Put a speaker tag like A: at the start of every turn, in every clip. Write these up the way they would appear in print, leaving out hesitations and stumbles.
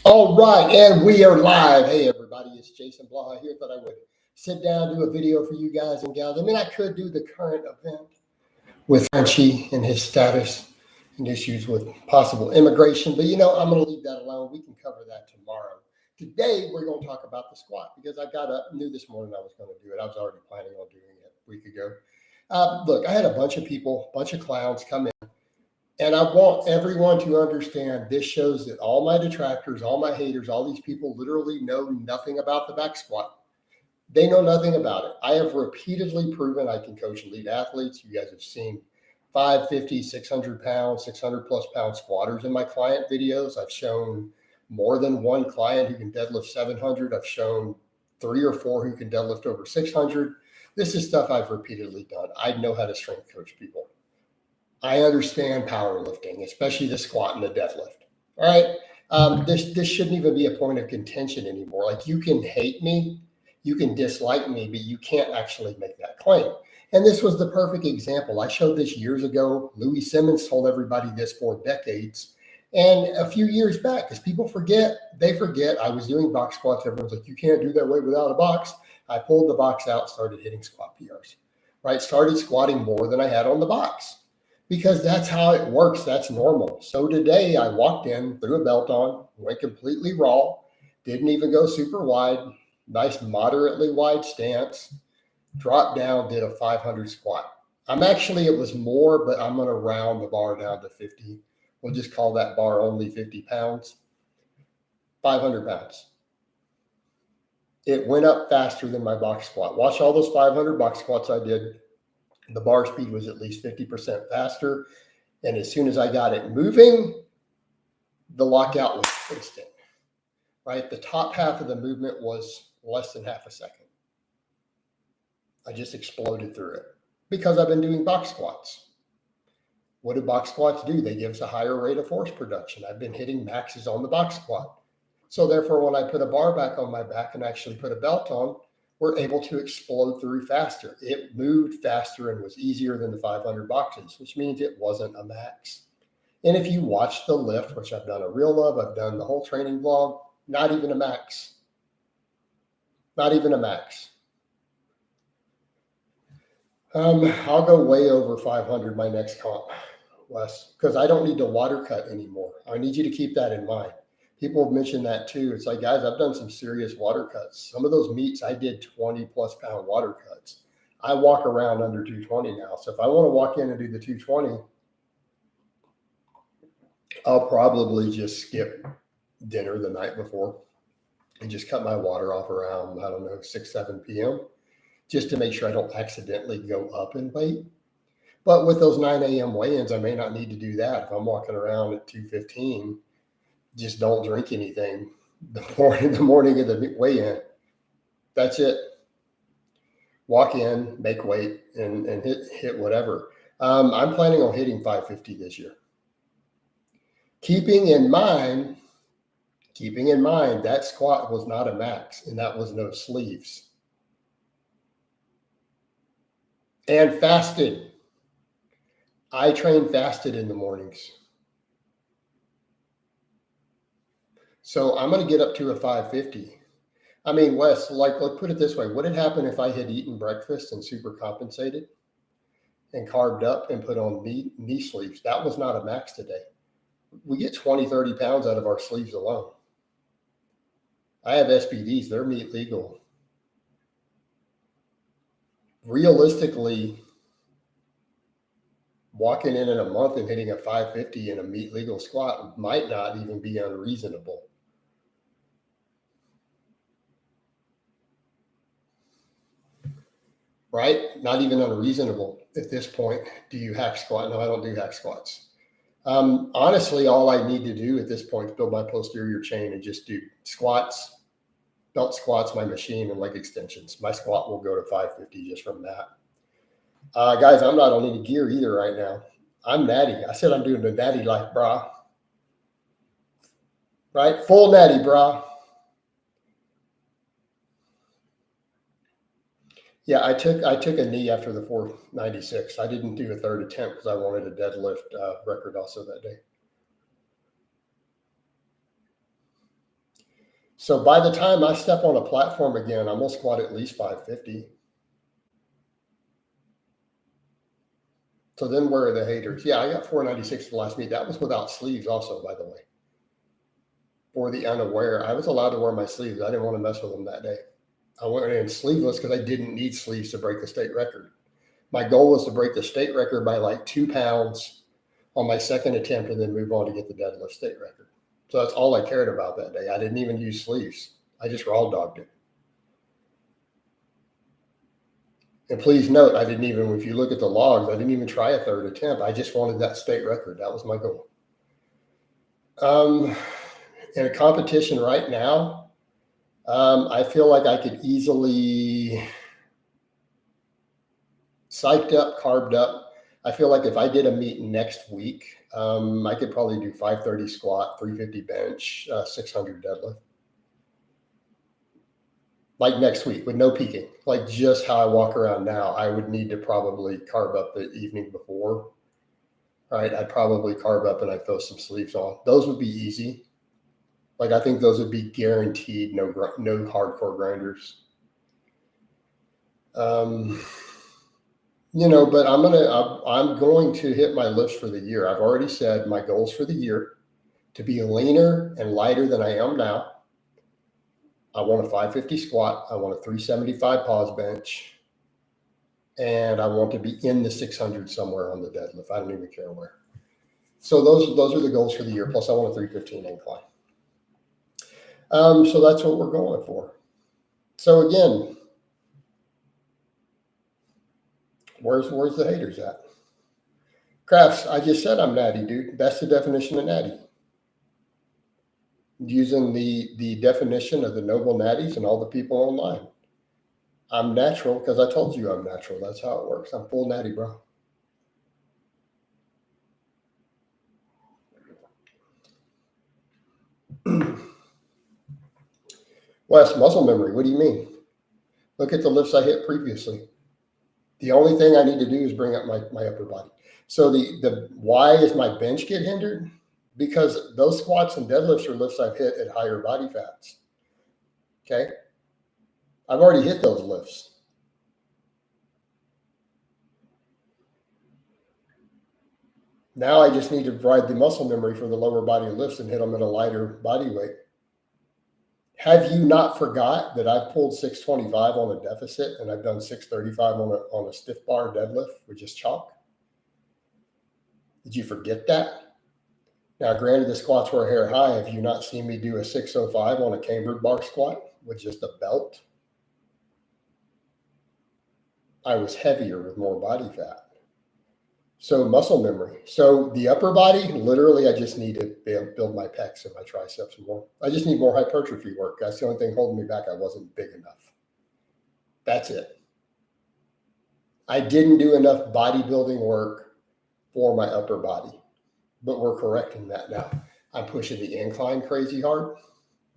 A: All right, and we are live. Hey, everybody, it's Jason Blaha here. Thought I would sit down, do a video for you guys and gals. I mean, I could do the current event with Frenchie and his status and issues with possible immigration, but I'm going to leave that alone. We can cover that tomorrow. Today, we're going to talk about the squat because I knew this morning I was going to do it. I was already planning on doing it a week ago. Look, I had a bunch of people, bunch of clowns come in. And I want everyone to understand this shows that all my detractors, all my haters, all these people literally know nothing about the back squat. They know nothing about it. I have repeatedly proven I can coach elite athletes. You guys have seen 550, 600 pounds, 600 plus pound squatters in my client videos. I've shown more than one client who can deadlift 700. I've shown 3 or 4 who can deadlift over 600. This is stuff I've repeatedly done. I know how to strength coach people. I understand powerlifting, especially the squat and the deadlift. All right. This shouldn't even be a point of contention anymore. Like, you can hate me, you can dislike me, but you can't actually make that claim. And this was the perfect example. I showed this years ago. Louis Simmons told everybody this for decades. And a few years back, because people forget, I was doing box squats. Everyone's like, you can't do that weight without a box. I pulled the box out, started hitting squat PRs, right? Started squatting more than I had on the box. Because that's how it works. That's normal. So today I walked in, threw a belt on, went completely raw, didn't even go super wide, nice moderately wide stance, dropped down, did a 500 squat. It was more, but I'm going to round the bar down to 50. We'll just call that bar only 50 pounds, 500 pounds. It went up faster than my box squat. Watch all those 500 box squats I did. The bar speed was at least 50% faster. And as soon as I got it moving, the lockout was instant, right? The top half of the movement was less than half a second. I just exploded through it because I've been doing box squats. What do box squats do? They give us a higher rate of force production. I've been hitting maxes on the box squat. So therefore, when I put a bar back on my back and actually put a belt on, we're able to explode through faster. It moved faster and was easier than the 500 boxes, which means it wasn't a max. And if you watch the lift, which I've done a reel of, I've done the whole training vlog, not even a max. Not even a max. I'll go way over 500 my next comp, Wes, because I don't need to water cut anymore. I need you to keep that in mind. People have mentioned that too. It's like, guys, I've done some serious water cuts. Some of those meets, I did 20 plus pound water cuts. I walk around under 220 now. So if I want to walk in and do the 220, I'll probably just skip dinner the night before and just cut my water off around, 6, 7 p.m. just to make sure I don't accidentally go up in weight. But with those 9 a.m. weigh-ins, I may not need to do that. If I'm walking around at 2:15, just don't drink anything the morning of the weigh-in. That's it. Walk in, make weight, and hit whatever. I'm planning on hitting 550 this year. Keeping in mind, that squat was not a max, and that was no sleeves. And fasted. I train fasted in the mornings. So I'm going to get up to a 550. I mean, Wes, let's put it this way. What had happened if I had eaten breakfast and super compensated and carved up and put on knee sleeves? That was not a max today. We get 20, 30 pounds out of our sleeves alone. I have SPDs. They're meat legal. Realistically, walking in a month and hitting a 550 in a meat legal squat might not even be unreasonable. Right? Not even unreasonable at this point. Do you hack squat? No, I don't do hack squats. Honestly, all I need to do at this point is build my posterior chain and just do squats, belt squats, my machine, and leg extensions. My squat will go to 550 just from that. Guys, I'm not on any gear either right now. I'm Natty. I said I'm doing the Natty life, brah. Right? Full Natty, brah. Yeah, I took a knee after the 496. I didn't do a third attempt because I wanted a deadlift record also that day. So by the time I step on a platform again, I'm going to squat at least 550. So then where are the haters? Yeah, I got 496 the last meet. That was without sleeves also, by the way. For the unaware, I was allowed to wear my sleeves. I didn't want to mess with them that day. I went in sleeveless because I didn't need sleeves to break the state record. My goal was to break the state record by like 2 pounds on my second attempt and then move on to get the deadlift state record. So that's all I cared about that day. I didn't even use sleeves. I just raw dogged it. And please note, I didn't even, if you look at the logs, I didn't even try a third attempt. I just wanted that state record. That was my goal. In a competition right now, I feel like I could easily psyched up, carved up. I feel like if I did a meet next week, I could probably do 530 squat, 350 bench, 600 deadlift. Like next week with no peaking, like just how I walk around now. I would need to probably carve up the evening before, right? I'd probably carve up and I'd throw some sleeves on. Those would be easy. Like I think those would be guaranteed, no hardcore grinders. You know, but I'm going to hit my lifts for the year. I've already said my goals for the year to be leaner and lighter than I am now. I want a 550 squat. I want a 375 pause bench. And I want to be in the 600 somewhere on the deadlift. I don't even care where. So those are the goals for the year. Plus I want a 315 incline. So that's what we're going for. So again, where's the haters at? Crafts, I just said I'm natty, dude. That's the definition of natty. Using the definition of the noble natties and all the people online. I'm natural because I told you I'm natural. That's how it works. I'm full natty, bro. Wes, muscle memory. What do you mean? Look at the lifts I hit previously. The only thing I need to do is bring up my upper body. So the why is my bench get hindered? Because those squats and deadlifts are lifts I've hit at higher body fats. Okay. I've already hit those lifts. Now I just need to provide the muscle memory for the lower body lifts and hit them at a lighter body weight. Have you not forgot that I've pulled 625 on a deficit and I've done 635 on a stiff bar deadlift with just chalk? Did you forget that? Now, granted, the squats were a hair high. Have you not seen me do a 605 on a cambered bar squat with just a belt? I was heavier with more body fat. So muscle memory. So the upper body, literally, I just need to build my pecs and my triceps more. I just need more hypertrophy work. That's the only thing holding me back. I wasn't big enough. That's it. I didn't do enough bodybuilding work for my upper body, but we're correcting that now. I'm pushing the incline crazy hard,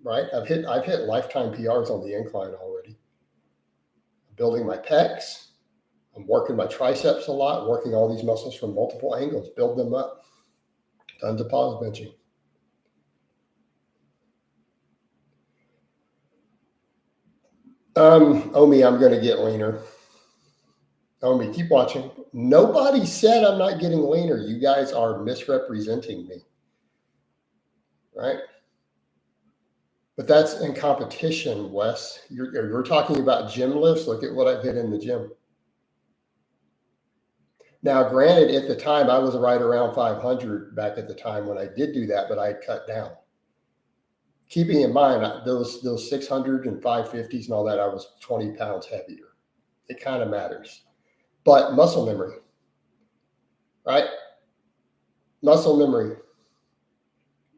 A: right? I've hit lifetime PRs on the incline already. I'm building my pecs. I'm working my triceps a lot, working all these muscles from multiple angles, build them up. Tons of pause benching. Omi, I'm going to get leaner. Omi, keep watching. Nobody said I'm not getting leaner. You guys are misrepresenting me, right? But that's in competition, Wes. You're talking about gym lifts. Look at what I've hit in the gym. Now, granted, at the time, I was right around 500 back at the time when I did do that, but I cut down. Keeping in mind, those 600 and 550s and all that, I was 20 pounds heavier. It kind of matters. But muscle memory, right? Muscle memory.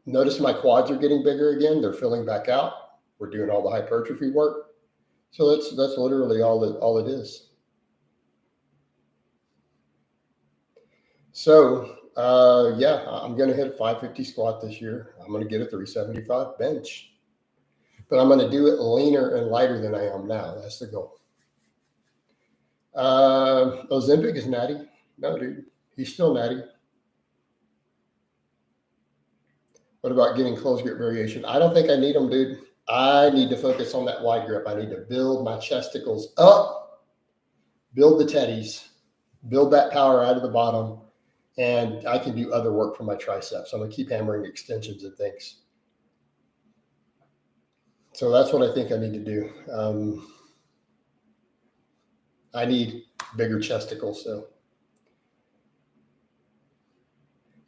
A: Notice my quads are getting bigger again. They're filling back out. We're doing all the hypertrophy work. So that's literally all it is. So, yeah, I'm going to hit a 550 squat this year. I'm going to get a 375 bench. But I'm going to do it leaner and lighter than I am now. That's the goal. Ozempic is natty. No, dude. He's still natty. What about getting close grip variation? I don't think I need them, dude. I need to focus on that wide grip. I need to build my chesticles up, build the teddies, build that power out of the bottom, and I can do other work for my triceps. I'm going to keep hammering extensions and things. So that's what I think I need to do. I need bigger chesticles. So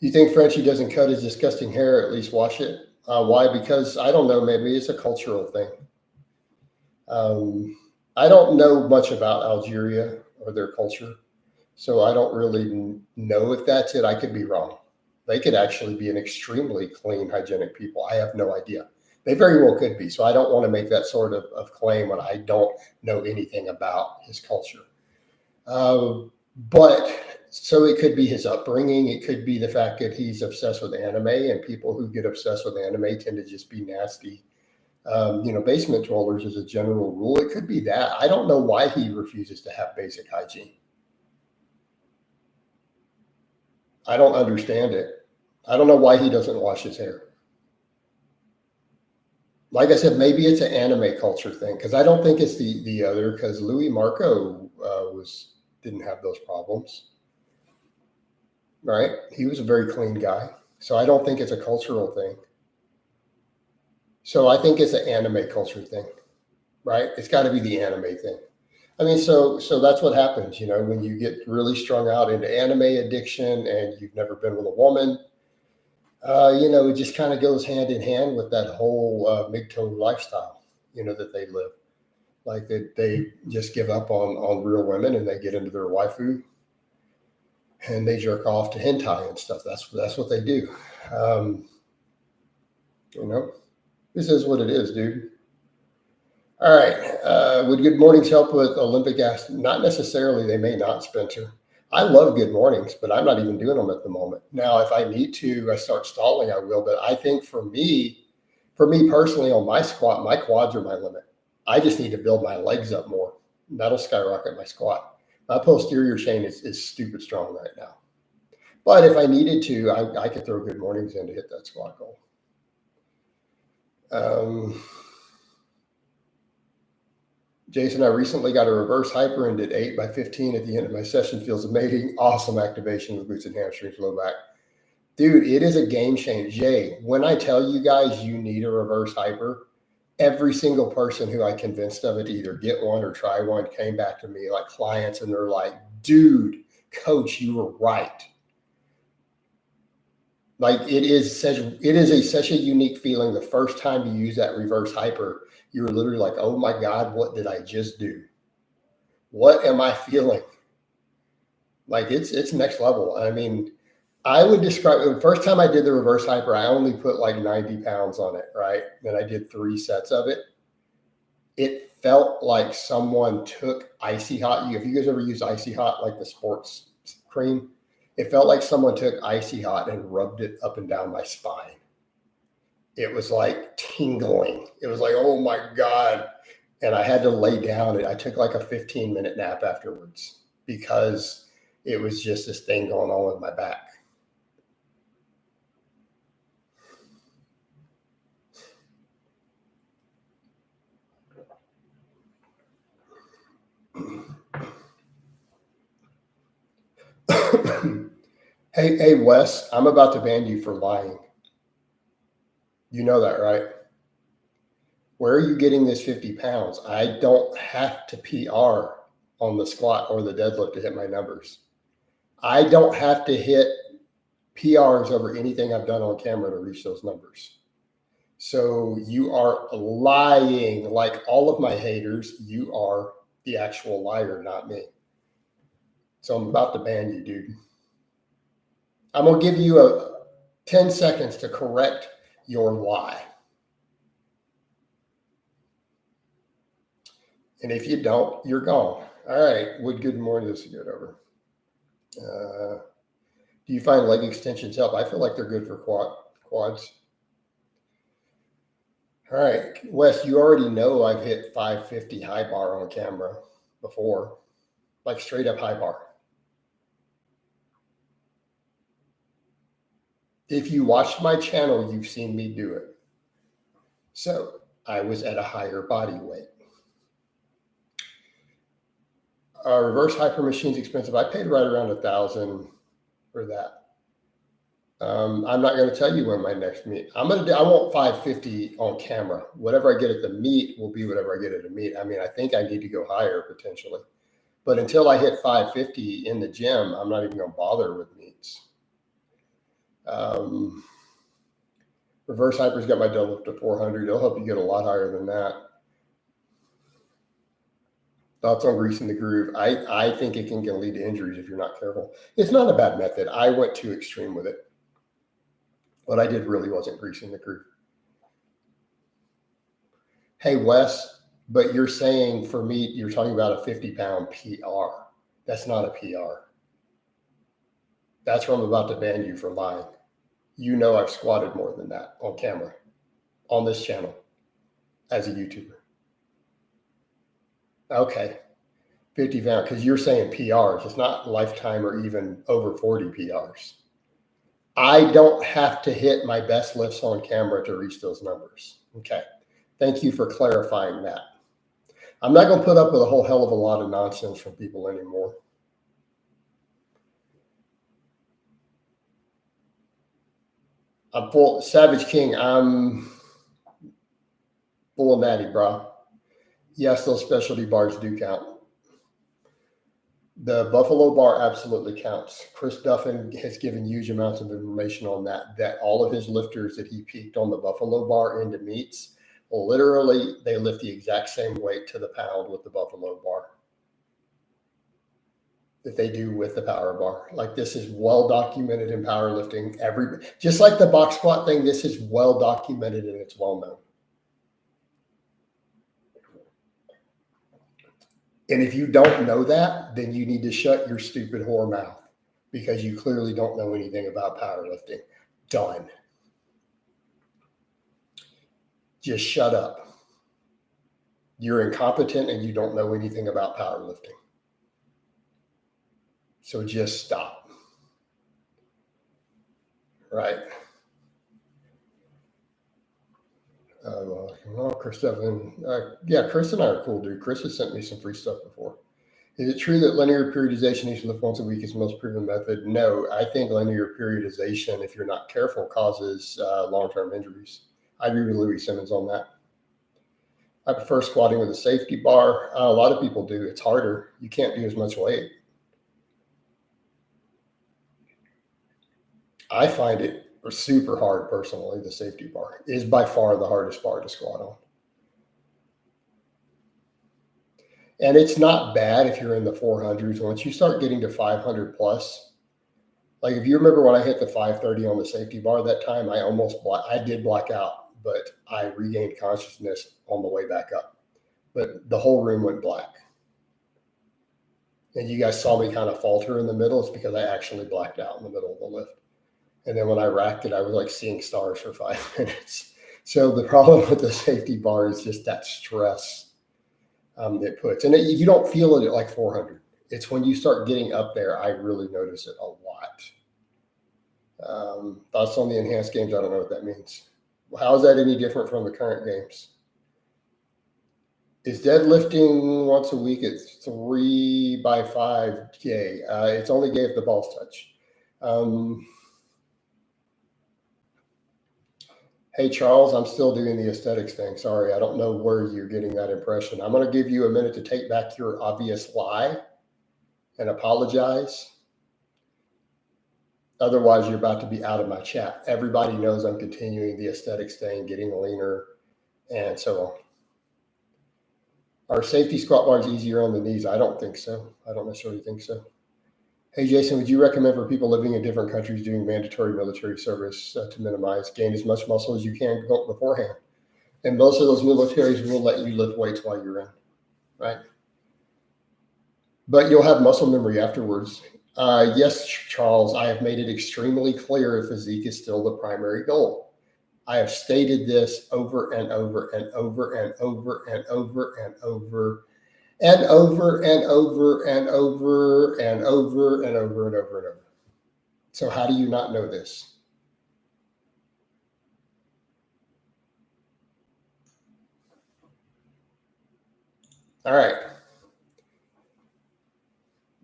A: you think Frenchie doesn't cut his disgusting hair, at least wash it? Why? Because I don't know, maybe it's a cultural thing. I don't know much about Algeria or their culture, so I don't really know if that's it. I could be wrong. They could actually be an extremely clean, hygienic people. I have no idea. They very well could be. So I don't want to make that sort of claim when I don't know anything about his culture. But so it could be his upbringing. It could be the fact that he's obsessed with anime, and people who get obsessed with anime tend to just be nasty. Basement dwellers as a general rule. It could be that. I don't know why he refuses to have basic hygiene. I don't understand it. I don't know why he doesn't wash his hair. Like I said, maybe it's an anime culture thing, because I don't think it's the other, because Louis Marco didn't have those problems, right? He was a very clean guy. So I don't think it's a cultural thing. So I think it's an anime culture thing, right? It's got to be the anime thing. I mean, so that's what happens, when you get really strung out into anime addiction and you've never been with a woman, it just kind of goes hand in hand with that whole mid-tone lifestyle, that they live. Like they just give up on real women and they get into their waifu and they jerk off to hentai and stuff. That's what they do. This is what it is, dude. All right. Would good mornings help with Olympic athletes? Not necessarily. They may not, Spencer. I love good mornings, but I'm not even doing them at the moment. Now, if I need to, I start stalling, I will. But I think for me personally, on my squat, my quads are my limit. I just need to build my legs up more. That'll skyrocket my squat. My posterior chain is stupid strong right now. But if I needed to, I could throw good mornings in to hit that squat goal. Jason, I recently got a reverse hyper and did 8x15 at the end of my session. Feels amazing. Awesome activation with glutes and hamstrings, low back. Dude, it is a game changer. Jay, when I tell you guys you need a reverse hyper, every single person who I convinced of it to either get one or try one came back to me, like clients, and they're like, dude, coach, you were right. Like it is such a unique feeling. The first time you use that reverse hyper, you're literally like, oh my God, what did I just do? What am I feeling? Like it's next level. I mean, I would describe the first time I did the reverse hyper, I only put like 90 pounds on it, right? Then I did 3 sets of it. It felt like someone took Icy Hot. If you guys ever use Icy Hot, like the sports cream, it felt like someone took Icy Hot and rubbed it up and down my spine. It was like tingling. It was like, oh my God. And I had to lay down, and I took like a 15-minute nap afterwards because it was just this thing going on with my back. Hey, Wes, I'm about to ban you for lying. You know that, right? Where are you getting this 50 pounds? I don't have to PR on the squat or the deadlift to hit my numbers. I don't have to hit PRs over anything I've done on camera to reach those numbers. So you are lying. Like all of my haters, you are the actual liar, not me. So I'm about to ban you, dude. I'm going to give you 10 seconds to correct your lie. And if you don't, you're gone. All right. Good morning. This is good over. Do you find leg extensions help? I feel like they're good for quads. All right. Wes, you already know I've hit 550 high bar on camera before, like straight up high bar. If you watched my channel, you've seen me do it. So I was at a higher body weight. Reverse hyper machine's expensive. I paid right around $1,000 for that. I'm not going to tell you when my next meet. I want 550 on camera. Whatever I get at the meet will be whatever I get at the meet. I mean, I think I need to go higher potentially, but until I hit 550 in the gym, I'm not even going to bother with meets. Reverse hyper's got my deadlift to 400. It'll help you get a lot higher than that. Thoughts on greasing the groove? I think it can lead to injuries if you're not careful. It's not a bad method. I went too extreme with it. What I did really wasn't greasing the groove. Hey, Wes, but you're saying for me, you're talking about a 50-pound PR. That's not a PR. That's where I'm about to ban you for lying. You know I've squatted more than that on camera, on this channel, as a YouTuber. Okay, 50 pounds, because you're saying PRs. It's not lifetime or even over 40 PRs. I don't have to hit my best lifts on camera to reach those numbers. Okay, thank you for clarifying that. I'm not going to put up with a whole hell of a lot of nonsense from people anymore. I'm full, Savage King, I'm full of Natty, bro. Yes, those specialty bars do count. The Buffalo bar absolutely counts. Chris Duffin has given huge amounts of information on that all of his lifters that he peaked on the Buffalo bar into meets, literally they lift the exact same weight to the pound with the Buffalo bar that they do with the power bar. Like, this is well documented in powerlifting. Just like the box squat thing, this is well documented and it's well known. And if you don't know that, then you need to shut your stupid whore mouth, because you clearly don't know anything about powerlifting. Done. Just shut up. You're incompetent and you don't know anything about powerlifting. So just stop. Right. Chris Evan. Yeah, Chris and I are cool, dude. Chris has sent me some free stuff before. Is it true that linear periodization each lift once a week is the most proven method? No, I think linear periodization, if you're not careful, causes long-term injuries. I agree with Louis Simmons on that. I prefer squatting with a safety bar. A lot of people do. It's harder. You can't do as much weight. I find it super hard personally. The safety bar is by far the hardest bar to squat on. And it's not bad if you're in the 400s. Once you start getting to 500 plus, like if you remember when I hit the 530 on the safety bar that time, I did black out, but I regained consciousness on the way back up. But the whole room went black. And you guys saw me kind of falter in the middle. It's because I actually blacked out in the middle of the lift. And then when I racked it, I was like seeing stars for 5 minutes. So the problem with the safety bar is just that stress it puts. And you don't feel it at like 400. It's when you start getting up there, I really notice it a lot. Thoughts on the enhanced games? I don't know what that means. How is that any different from the current games? Is deadlifting once a week at 3x5 gay? It's only gay if the balls touch. Hey, Charles, I'm still doing the aesthetics thing. Sorry, I don't know where you're getting that impression. I'm going to give you a minute to take back your obvious lie and apologize. Otherwise, you're about to be out of my chat. Everybody knows I'm continuing the aesthetics thing, getting leaner, and so on. Are safety squat bars easier on the knees? I don't think so. I don't necessarily think so. Hey, Jason, would you recommend for people living in different countries doing mandatory military service to gain as much muscle as you can beforehand? And most of those militaries will let you lift weights while you're in, right? But you'll have muscle memory afterwards. Yes, Charles, I have made it extremely clear physique is still the primary goal. I have stated this over and over and over and over and over and over and over and over and over and over and over and over and over. So how do you not know this? All right.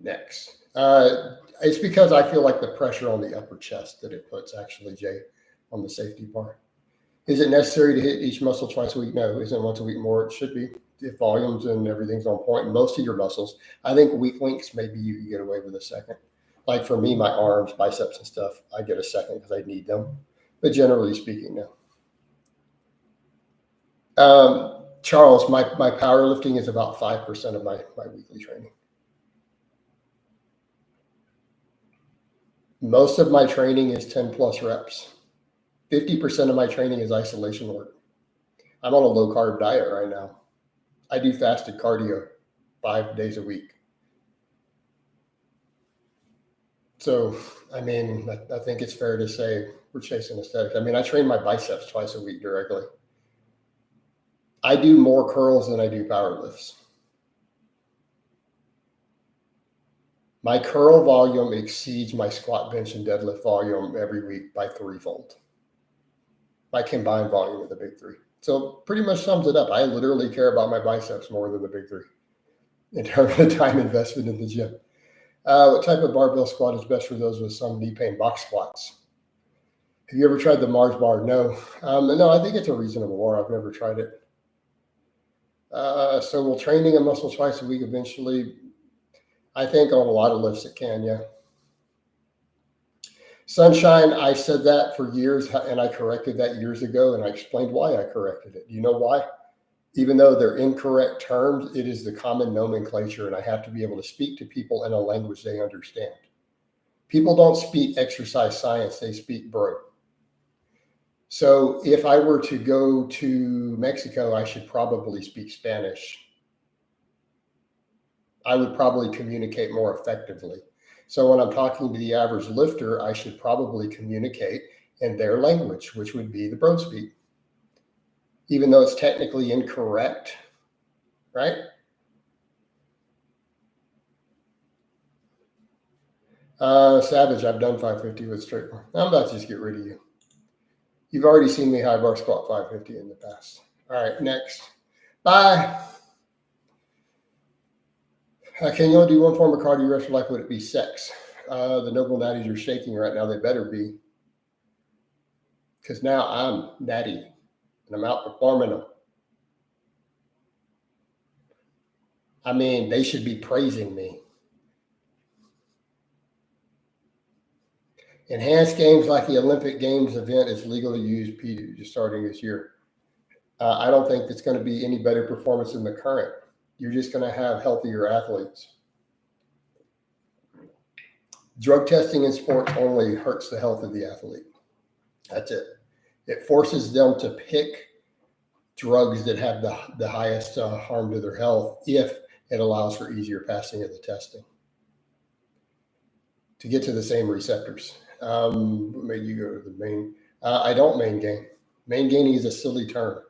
A: Next. It's because I feel like the pressure on the upper chest that it puts, actually, Jay, on the safety bar. Is it necessary to hit each muscle twice a week? No. Isn't once a week more? It should be. If volumes and everything's on point, and most of your muscles. I think weak links, maybe you can get away with a second. Like for me, my arms, biceps, and stuff, I get a second because I need them. But generally speaking, no. Charles, my powerlifting is about 5% of my weekly training. Most of my training is 10 plus reps. 50% of my training is isolation work. I'm on a low carb diet right now. I do fasted cardio 5 days a week. So, I mean, I think it's fair to say we're chasing aesthetics. I mean, I train my biceps twice a week directly. I do more curls than I do power lifts. My curl volume exceeds my squat, bench, and deadlift volume every week by threefold. My combined volume of the big three. So pretty much sums it up. I literally care about my biceps more than the big three in terms of time invested in the gym. What type of barbell squat is best for those with some knee pain? Box squats. Have you ever tried the Mars bar? No. No, I think it's a reasonable bar. I've never tried it. So will training a muscle twice a week eventually? I think on a lot of lifts it can, yeah. Sunshine, I said that for years, and I corrected that years ago, and I explained why I corrected it. Do you know why? Even though they're incorrect terms, it is the common nomenclature, and I have to be able to speak to people in a language they understand. People don't speak exercise science, they speak bro. So if I were to go to Mexico, I should probably speak Spanish. I would probably communicate more effectively. So when I'm talking to the average lifter, I should probably communicate in their language, which would be the bro speak, even though it's technically incorrect, right? Savage, I've done 550 with straight bar. I'm about to just get rid of you. You've already seen me high bar squat 550 in the past. All right, next. Bye. Can you only do one form of cardio rest for life? Would it be sex? The noble natties are shaking right now. They better be. Because now I'm natty and I'm outperforming them. I mean, they should be praising me. Enhanced games like the Olympic Games event is legal to use PEDU just starting this year. I don't think it's going to be any better performance than the current. You're just going to have healthier athletes. Drug testing in sports only hurts the health of the athlete. That's it. It forces them to pick drugs that have the highest harm to their health if it allows for easier passing of the testing to get to the same receptors. What made you go to the main? I don't main gain. Main gaining is a silly term.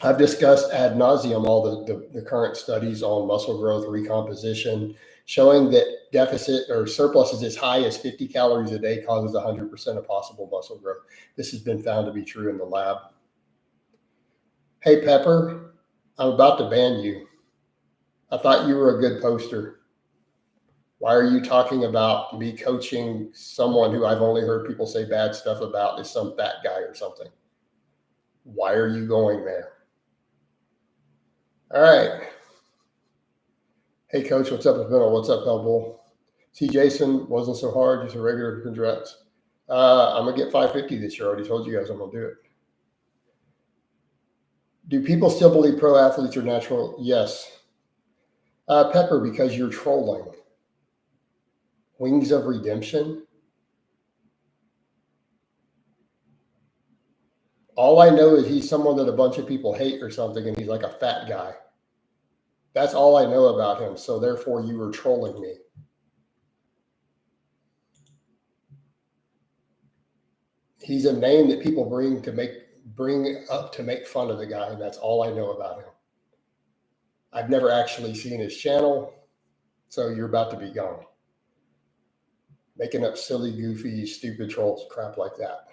A: I've discussed ad nauseum all the current studies on muscle growth, recomposition, showing that deficit or surpluses as high as 50 calories a day causes 100% of possible muscle growth. This has been found to be true in the lab. Hey, Pepper, I'm about to ban you. I thought you were a good poster. Why are you talking about me coaching someone who I've only heard people say bad stuff about is some fat guy or something? Why are you going there? All right. Hey, Coach, what's up? It's been a what's up, Hellbull? See, Jason, wasn't so hard, just a regular congrats. I'm going to get 550 this year. I already told you guys I'm going to do it. Do people still believe pro athletes are natural? Yes. Pepper, because you're trolling. Wings of Redemption. All I know is he's someone that a bunch of people hate or something, and he's like a fat guy. That's all I know about him. So therefore, you were trolling me. He's a name that people bring up to make fun of the guy, and that's all I know about him. I've never actually seen his channel, so you're about to be gone. Making up silly, goofy, stupid trolls, crap like that.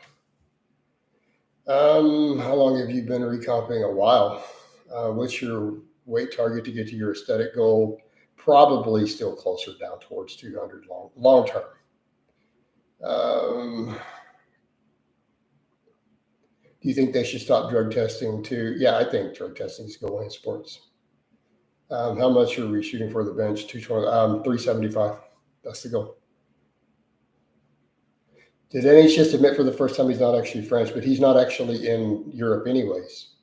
A: How long have you been recomping? A while. What's your weight target to get to your aesthetic goal? Probably still closer down towards 200 long term. Do you think they should stop drug testing too? Yeah, I think drug testing is going in sports. How much are we shooting for the bench? 220, 375. That's the goal. Did NH just admit for the first time he's not actually French, but he's not actually in Europe anyways.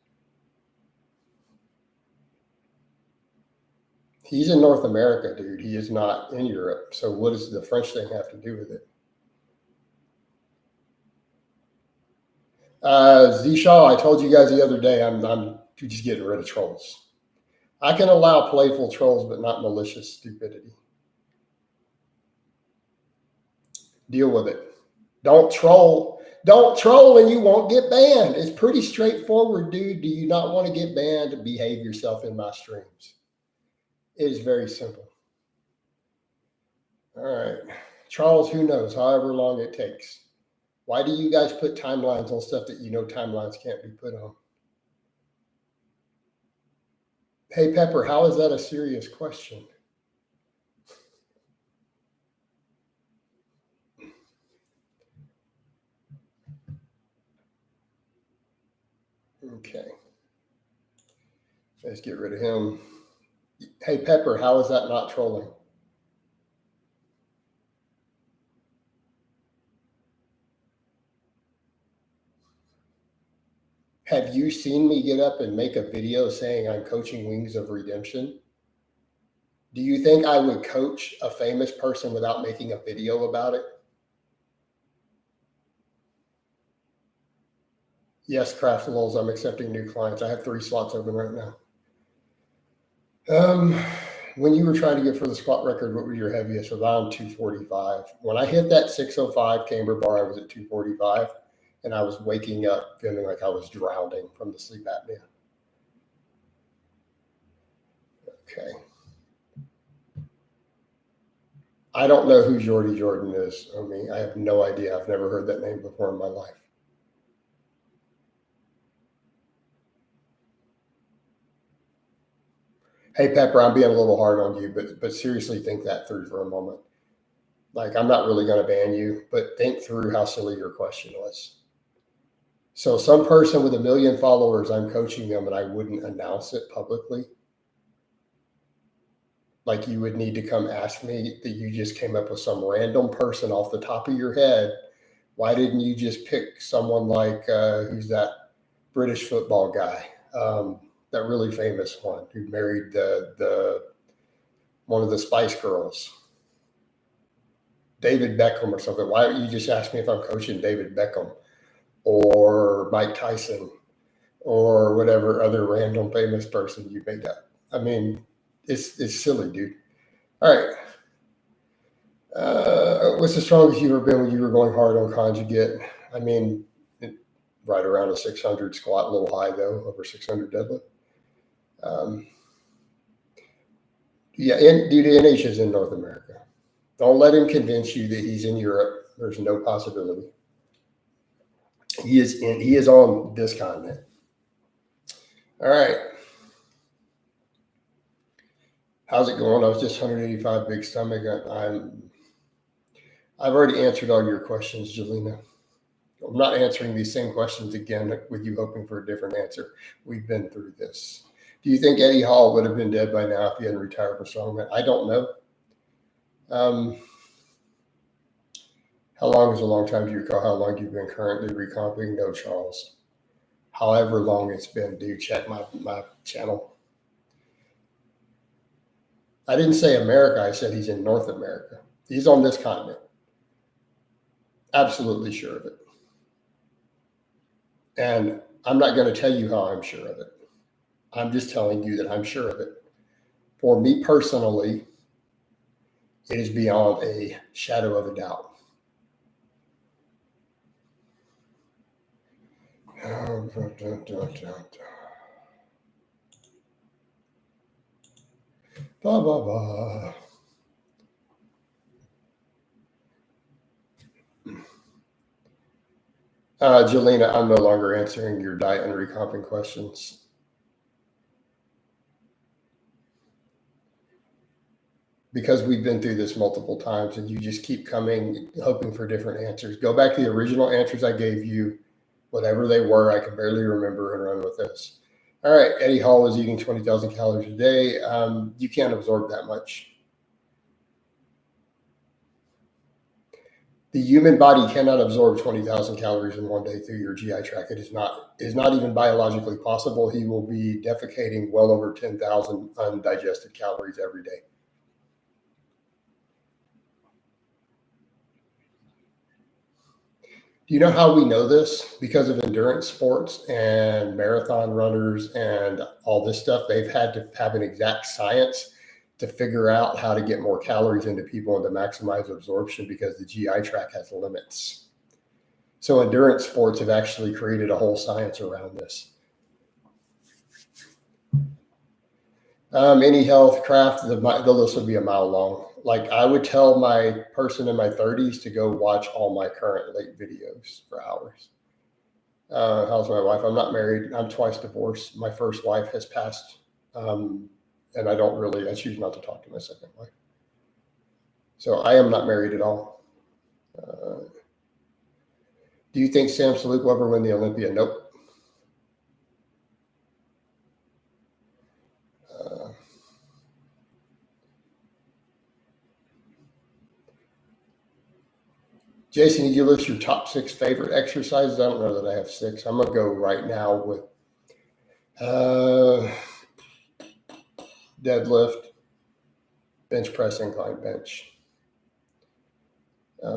A: He's in North America, dude. He is not in Europe. So what does the French thing have to do with it? Z-Shaw, I told you guys the other day, I'm just getting rid of trolls. I can allow playful trolls, but not malicious stupidity. Deal with it. Don't troll. Don't troll and you won't get banned. It's pretty straightforward, dude. Do you not want to get banned? Behave yourself in my streams. It is very simple. All right. Charles, who knows? However long it takes. Why do you guys put timelines on stuff that you know timelines can't be put on? Hey, Pepper, how is that a serious question? Okay. Let's get rid of him. Hey, Pepper, how is that not trolling? Have you seen me get up and make a video saying I'm coaching Wings of Redemption? Do you think I would coach a famous person without making a video about it? Yes, Craftables, I'm accepting new clients. I have 3 slots open right now. When you were trying to get for the squat record, what were your heaviest? Around 245. When I hit that 605 camber bar, I was at 245, and I was waking up feeling like I was drowning from the sleep apnea. Okay. I don't know who Jordy Jordan is. I mean, I have no idea. I've never heard that name before in my life. Hey, Pepper, I'm being a little hard on you, but seriously think that through for a moment. Like, I'm not really going to ban you, but think through how silly your question was. So some person with 1 million followers, I'm coaching them and I wouldn't announce it publicly. Like, you would need to come ask me that you just came up with some random person off the top of your head. Why didn't you just pick someone like, who's that British football guy? That really famous one who married the one of the Spice Girls, David Beckham or something. Why don't you just ask me if I'm coaching David Beckham or Mike Tyson or whatever other random famous person you made up? I mean, it's silly, dude. All right. What's the strongest you've ever been when you were going hard on conjugate? I mean, right around a 600 squat, a little high though, over 600 deadlift. Yeah, dude, NH is in North America. Don't let him convince you that he's in Europe. There's no possibility. He is on this continent. All right. How's it going? I was just 185 big stomach. I've already answered all your questions, Jelena. I'm not answering these same questions again with you hoping for a different answer. We've been through this. Do you think Eddie Hall would have been dead by now if he hadn't retired from strongman? I don't know. How long is a long time? Do you recall how long you've been currently recomping? No, Charles. However long it's been, do check my channel. I didn't say America. I said he's in North America. He's on this continent. Absolutely sure of it. And I'm not going to tell you how I'm sure of it. I'm just telling you that I'm sure of it. For me personally, it is beyond a shadow of a doubt. Blah, blah, blah. Jelena, I'm no longer answering your diet and recomping questions. because we've been through this multiple times and you just keep coming, hoping for different answers. Go back to the original answers I gave you, whatever they were. I can barely remember, and run with this. All right, Eddie Hall was eating 20,000 calories a day. You can't absorb that much. The human body cannot absorb 20,000 calories in one day through your GI tract. It is not even biologically possible. He will be defecating well over 10,000 undigested calories every day. Do you know how we know this? Because of endurance sports and marathon runners and all this stuff, they've had to have an exact science to figure out how to get more calories into people and to maximize absorption, because the GI tract has limits. So endurance sports have actually created a whole science around this. Any health craft, the list would be a mile long. Like, I would tell my person in my 30s to go watch all my current late videos for hours. How's my wife? I'm not married. I'm twice divorced. My first wife has passed. And I choose not to talk to my second wife. So I am not married at all. Do you think Sam Saluk will ever win the Olympia? Nope. Jason, did you list your top 6 favorite exercises? I don't know that I have 6. I'm going to go right now with deadlift, bench press, incline bench.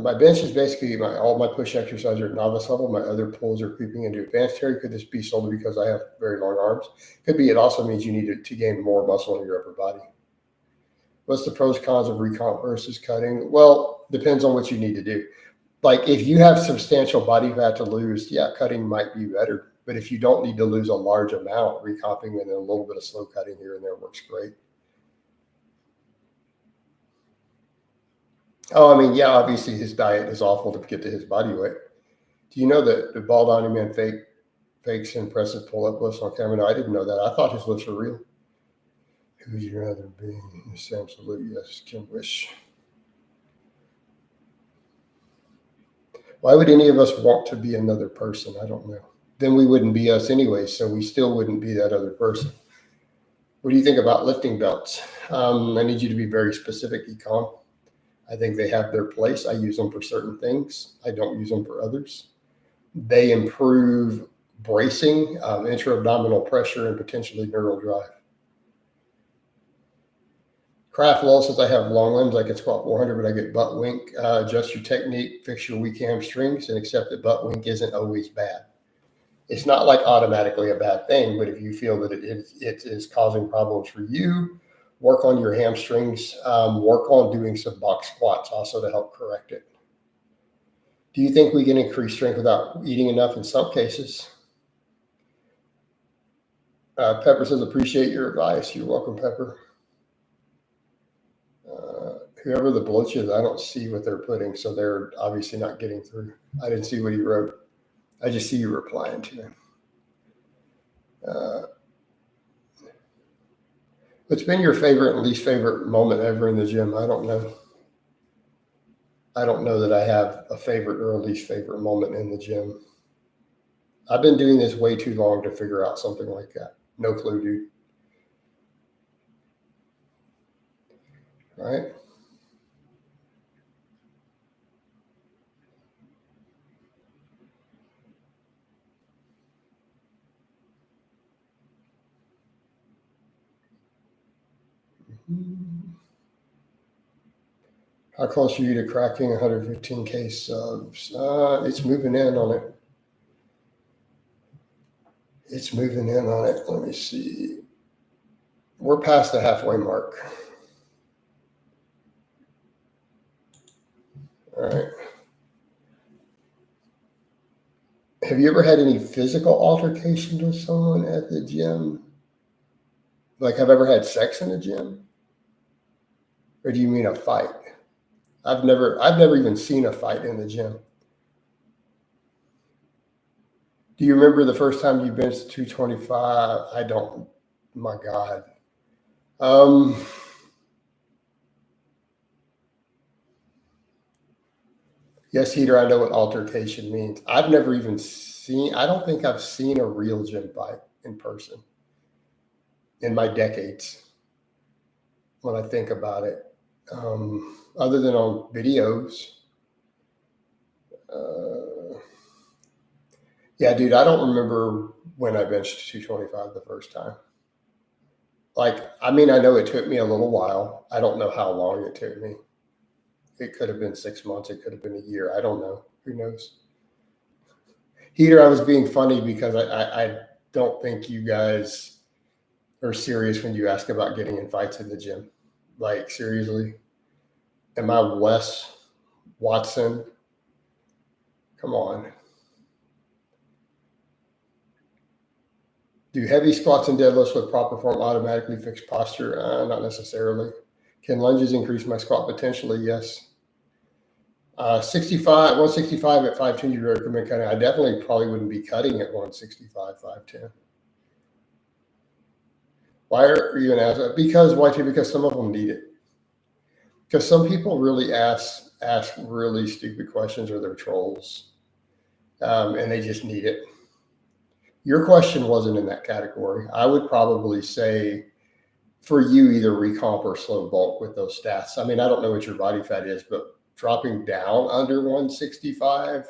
A: My bench is basically all my push exercises are at novice level. My other pulls are creeping into advanced area. Could this be solely because I have very long arms? Could be. It also means you need to gain more muscle in your upper body. What's the pros cons of recomp versus cutting? Well, depends on what you need to do. Like, if you have substantial body fat to lose, yeah, cutting might be better. But if you don't need to lose a large amount, recomping and then a little bit of slow cutting here and there works great. Oh, I mean, yeah, obviously his diet is awful to get to his body weight. Do you know that the Bald Omni Man fakes impressive pull-up lifts on camera? No, I didn't know that. I thought his lifts were real. Who would you rather be? Sam Salute, yes, Kim Wish. Why would any of us want to be another person? I don't know. Then we wouldn't be us anyway, so we still wouldn't be that other person. What do you think about lifting belts? I need you to be very specific, Econ. I think they have their place. I use them for certain things. I don't use them for others. They improve bracing, intra-abdominal pressure, and potentially neural drive. Craft Law says I have long limbs. I can squat 400, but I get butt wink. Adjust your technique, fix your weak hamstrings, and accept that butt wink isn't always bad. It's not like automatically a bad thing, but if you feel that it is causing problems for you, work on your hamstrings. Work on doing some box squats also to help correct it. Do you think we can increase strength without eating enough? In some cases. Pepper says, appreciate your advice. You're welcome, Pepper. Whoever the bloach is, I don't see what they're putting, so they're obviously not getting through. I didn't see what he wrote. I just see you replying to him. What's been your favorite and least favorite moment ever in the gym? I don't know. I don't know that I have a favorite or a least favorite moment in the gym. I've been doing this way too long to figure out something like that. No clue, dude. All right. How close are you to cracking 115K subs? It's moving in on it. It's moving in on it. Let me see. We're past the halfway mark. All right. Have you ever had any physical altercations with someone at the gym? Like, have I ever had sex in the gym? Or do you mean a fight? I've never even seen a fight in the gym. Do you remember the first time you benched 225? I don't. My God. Yes, Heater, I know what altercation means. I've never even seen, I don't think I've seen a real gym fight in person in my decades when I think about it, other than on videos. Yeah, dude, I don't remember when I benched 225 the first time. Like, I mean, I know it took me a little while. I don't know how long it took me. It could have been 6 months. It could have been a year. I don't know. Who knows? Heater, I was being funny because I don't think you guys are serious when you ask about getting in fights in the gym. Like, seriously? Am I Wes Watson? Come on. Do heavy squats and deadlifts with proper form automatically fix posture? Not necessarily. Can lunges increase my squat? Potentially, yes. 165 at 5'10", you recommend cutting. I definitely probably wouldn't be cutting at 165, 5'10". Why are you going to ask that? Because, why? Because some of them need it. Because some people really ask really stupid questions, or they're trolls, and they just need it. Your question wasn't in that category. I would probably say for you, either recomp or slow bulk with those stats. I mean, I don't know what your body fat is, but dropping down under 165,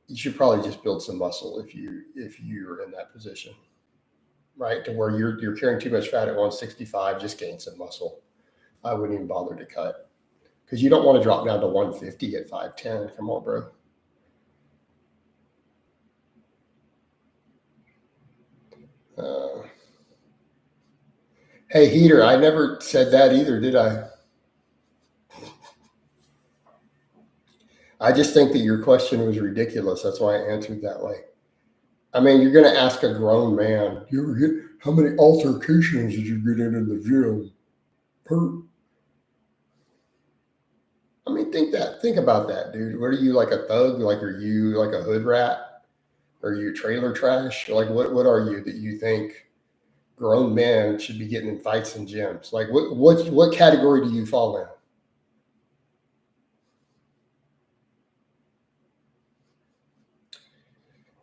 A: you should probably just build some muscle if you're in that position, right? To where you're carrying too much fat at 165, just gain some muscle. I wouldn't even bother to cut, because you don't want to drop down to 150 at 5'10". Come on, bro. Hey, Heater, I never said that either, did I? I just think that your question was ridiculous. That's why I answered that way. I mean, you're going to ask a grown man, how many altercations did you get in the gym? I mean, think about that, dude. What are you, like a thug? Like, are you like a hood rat? Are you trailer trash? Like, what are you that you think grown men should be getting in fights in gyms? Like, what category do you fall in?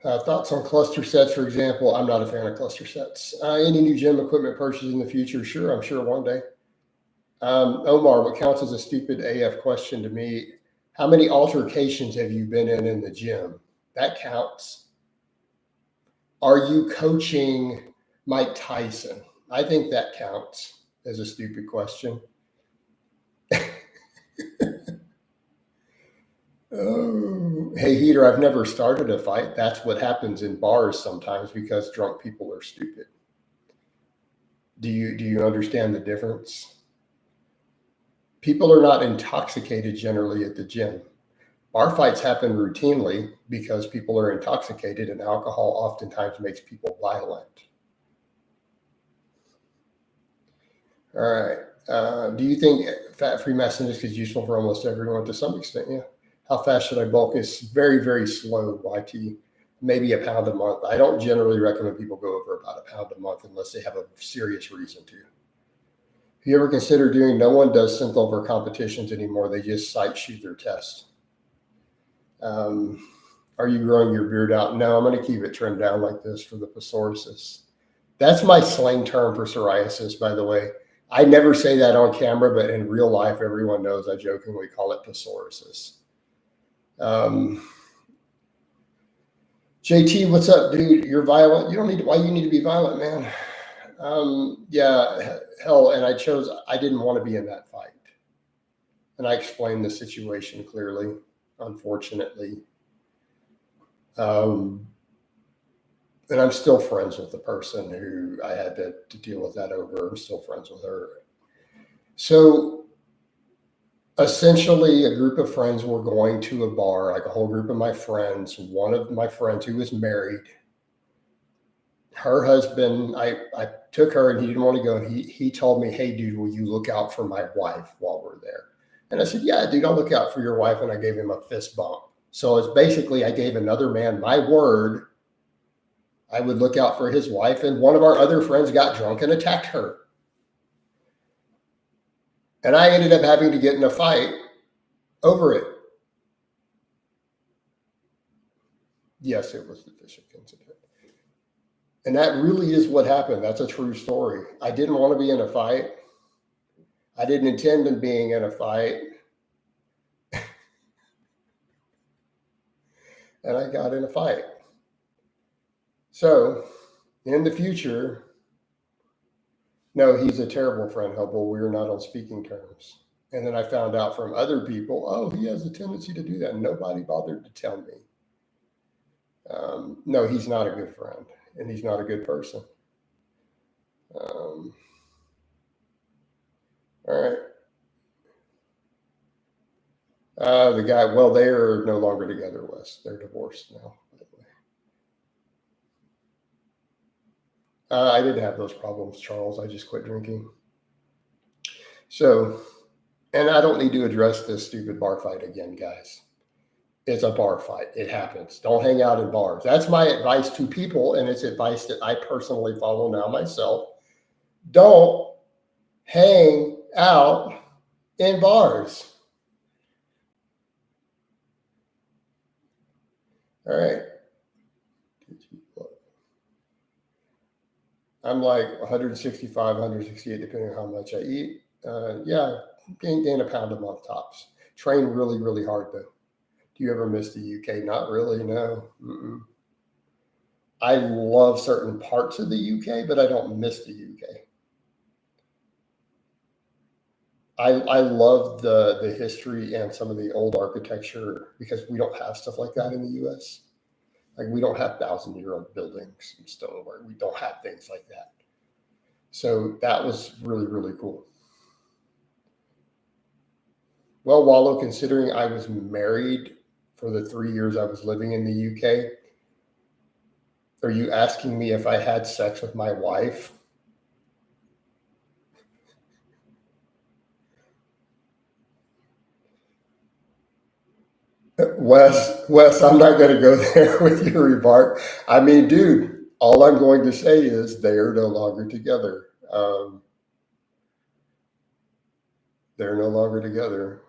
A: Thoughts on cluster sets, for example? I'm not a fan of cluster sets. Any new gym equipment purchases in the future? Sure, I'm sure one day. Omar, what counts as a stupid AF question to me? How many altercations have you been in the gym? That counts. Are you coaching Mike Tyson? I think that counts as a stupid question. Oh, hey, Heater, I've never started a fight. That's what happens in bars sometimes, because drunk people are stupid. Do you understand the difference? People are not intoxicated generally at the gym. Bar fights happen routinely because people are intoxicated, and alcohol oftentimes makes people violent. All right. Do you think fat-free mass index is useful for almost everyone? To some extent, yeah. How fast should I bulk? It's very, very slow, YT. Maybe a pound a month. I don't generally recommend people go over about a pound a month unless they have a serious reason to. If you ever consider doing, no one does synth over competitions anymore. They just sight shoot their test. Are you growing your beard out? No, I'm going to keep it trimmed down like this for the psoriasis. That's my slang term for psoriasis, by the way. I never say that on camera, but in real life, everyone knows I jokingly call it psoriasis. JT, what's up, dude? You're violent. You don't need. Why you need to be violent, man? Yeah, hell. And I didn't want to be in that fight, and I explained the situation clearly. Unfortunately, and I'm still friends with the person who I had to deal with that over. I'm still friends with her. So essentially, a group of friends were going to a bar, like a whole group of my friends. One of my friends who was married, her husband, I took her and he didn't want to go. And he told me, hey, dude, will you look out for my wife while we're there? And I said, yeah, dude, I'll look out for your wife. And I gave him a fist bump. So it's basically, I gave another man my word I would look out for his wife. And one of our other friends got drunk and attacked her. And I ended up having to get in a fight over it. Yes, it was the fishing incident. And that really is what happened. That's a true story. I didn't want to be in a fight. I didn't intend on being in a fight. And I got in a fight. So in the future, no, he's a terrible friend, Hubble. We are not on speaking terms. And then I found out from other people, oh, he has a tendency to do that. Nobody bothered to tell me. No, he's not a good friend, and he's not a good person. All right. The guy, well, they are no longer together, Wes. They're divorced now, by the way. I didn't have those problems, Charles. I just quit drinking. So, and I don't need to address this stupid bar fight again, guys. It's a bar fight. It happens. Don't hang out in bars. That's my advice to people, and it's advice that I personally follow now myself. Don't hang out in bars. All right. I'm like 165, 168, depending on how much I eat. Yeah, gain a pound a month tops. Train really, really hard, though. Do you ever miss the UK? Not really, no. Mm-mm. I love certain parts of the UK, but I don't miss the UK. I love the history and some of the old architecture because we don't have stuff like that in the US. Like we don't have 1,000-year-old buildings and stoneware. We don't have things like that. So that was really, really cool. Well, Wallow, considering I was married for the 3 years I was living in the UK, are you asking me if I had sex with my wife? Wes, I'm not going to go there with your remark. I mean, dude, all I'm going to say is they are no longer together. They're no longer together.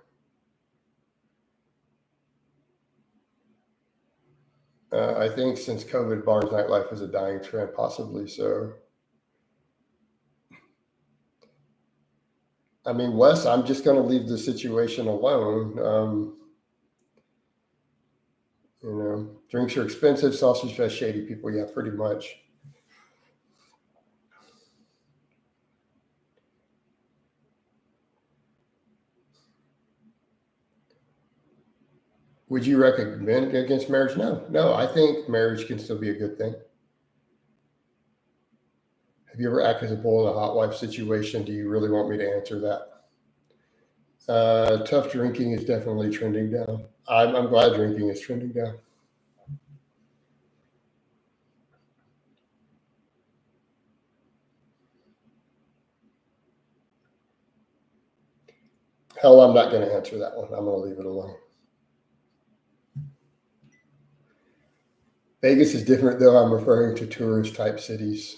A: I think since COVID, bars nightlife is a dying trend, possibly so. I mean, Wes, I'm just going to leave the situation alone. Drinks are expensive, sausage fest, shady people. Yeah, pretty much. Would you recommend against marriage? No. I think marriage can still be a good thing. Have you ever acted as a bull in a hot wife situation? Do you really want me to answer that? Tough drinking is definitely trending down. I'm glad drinking is trending down. Hell, I'm not going to answer that one. I'm going to leave it alone. Vegas is different, though. I'm referring to tourist type cities.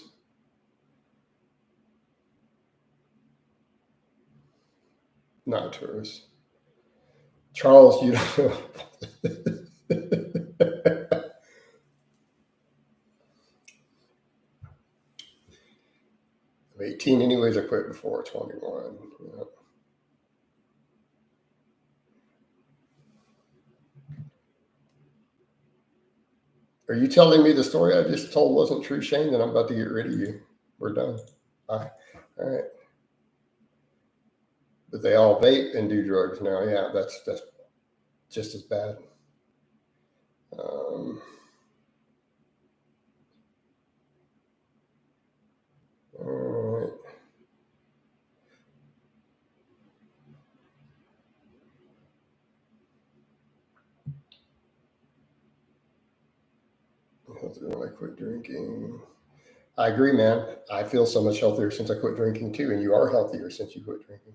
A: Not tourists. Charles, you don't know. 18 anyways, I quit before 21. Yeah. Are you telling me the story I just told wasn't true, Shane? Then I'm about to get rid of you. We're done. Bye. All right. But they all vape and do drugs now. Yeah, that's just as bad. All right. When I quit drinking. I agree, man. I feel so much healthier since I quit drinking too, and you are healthier since you quit drinking.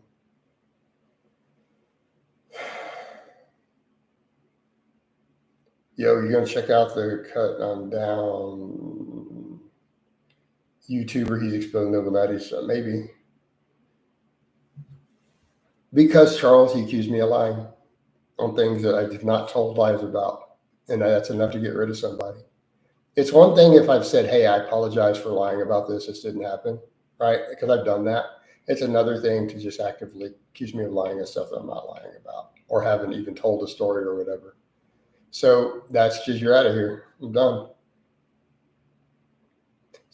A: Yo, you're gonna check out the cut on down YouTuber. He's exposing noble Natty, so maybe. Because Charles, he accused me of lying on things that I did not told lies about. And that's enough to get rid of somebody. It's one thing if I've said, hey, I apologize for lying about this. This didn't happen, right? Because I've done that. It's another thing to just actively accuse me of lying and stuff that I'm not lying about or haven't even told a story or whatever. So that's just, you're out of here. I'm done.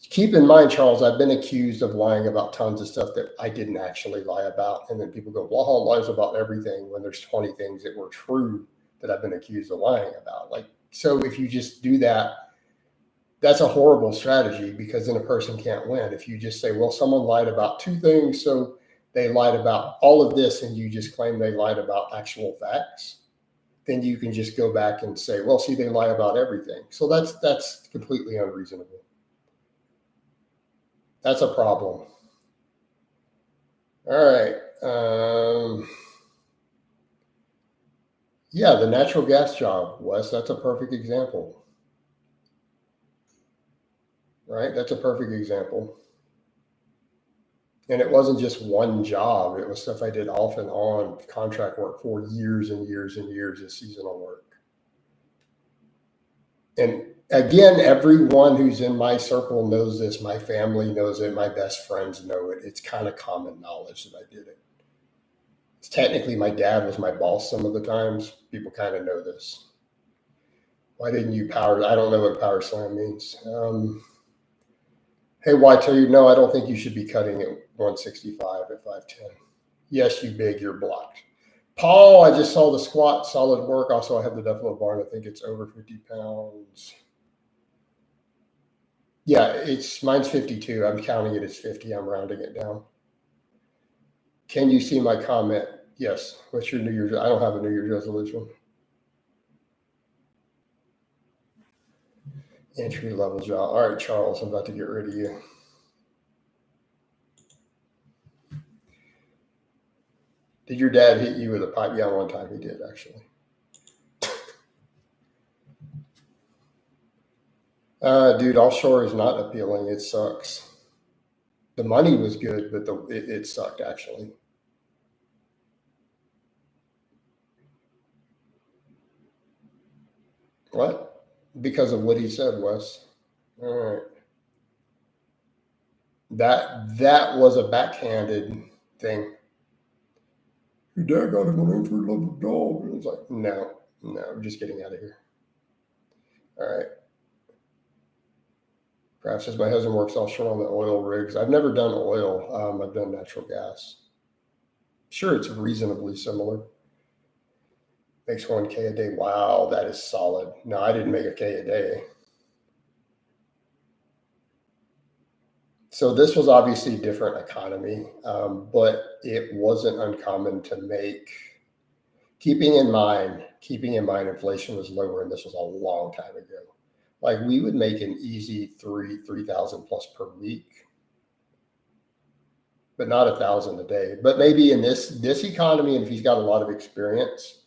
A: Keep in mind, Charles, I've been accused of lying about tons of stuff that I didn't actually lie about. And then people go, Blaha lies about everything when there's 20 things that were true that I've been accused of lying about. Like, so if you just do that, that's a horrible strategy because then a person can't win. If you just say, well, someone lied about 2 things, so they lied about all of this, and you just claim they lied about actual facts, then you can just go back and say, well, see, they lie about everything. So that's completely unreasonable. That's a problem. All right. Yeah, the natural gas job, Wes, that's a perfect example. Right? That's a perfect example. And it wasn't just one job. It was stuff I did off and on contract work for years and years and years of seasonal work. And again, everyone who's in my circle knows this. My family knows it. My best friends know it. It's kind of common knowledge that I did it. It's technically, my dad was my boss some of the times. People kind of know this. Why didn't you power? I don't know what power slam means. Hey, Y2, no, I don't think you should be cutting at 165 at 5'10". Yes, you big, you're blocked. Paul, I just saw the squat, solid work. Also, I have the Duffalo bar, I think it's over 50 pounds. Yeah, mine's 52. I'm counting it as 50. I'm rounding it down. Can you see my comment? Yes. What's your New Year's? I don't have a New Year's resolution. Entry level job. All right, Charles, I'm about to get rid of you. Did your dad hit you with a pipe? Yeah, one time he did, actually. Dude, offshore is not appealing. It sucks. The money was good, but it sucked, actually. What? Because of what he said, Wes. All right. That was a backhanded thing. Your dad got him an entry level job. And it's like, no, I'm just getting out of here. All right. Perhaps as my husband works offshore on the oil rigs. I've never done oil. I've done natural gas. Sure, it's reasonably similar. Makes 1K a day. Wow, that is solid. No, I didn't make a K a day. So this was obviously a different economy, but it wasn't uncommon to make. Keeping in mind inflation was lower, and this was a long time ago. Like we would make an easy 3,000 plus per week, but not 1,000 a day. But maybe in this economy, and if he's got a lot of experience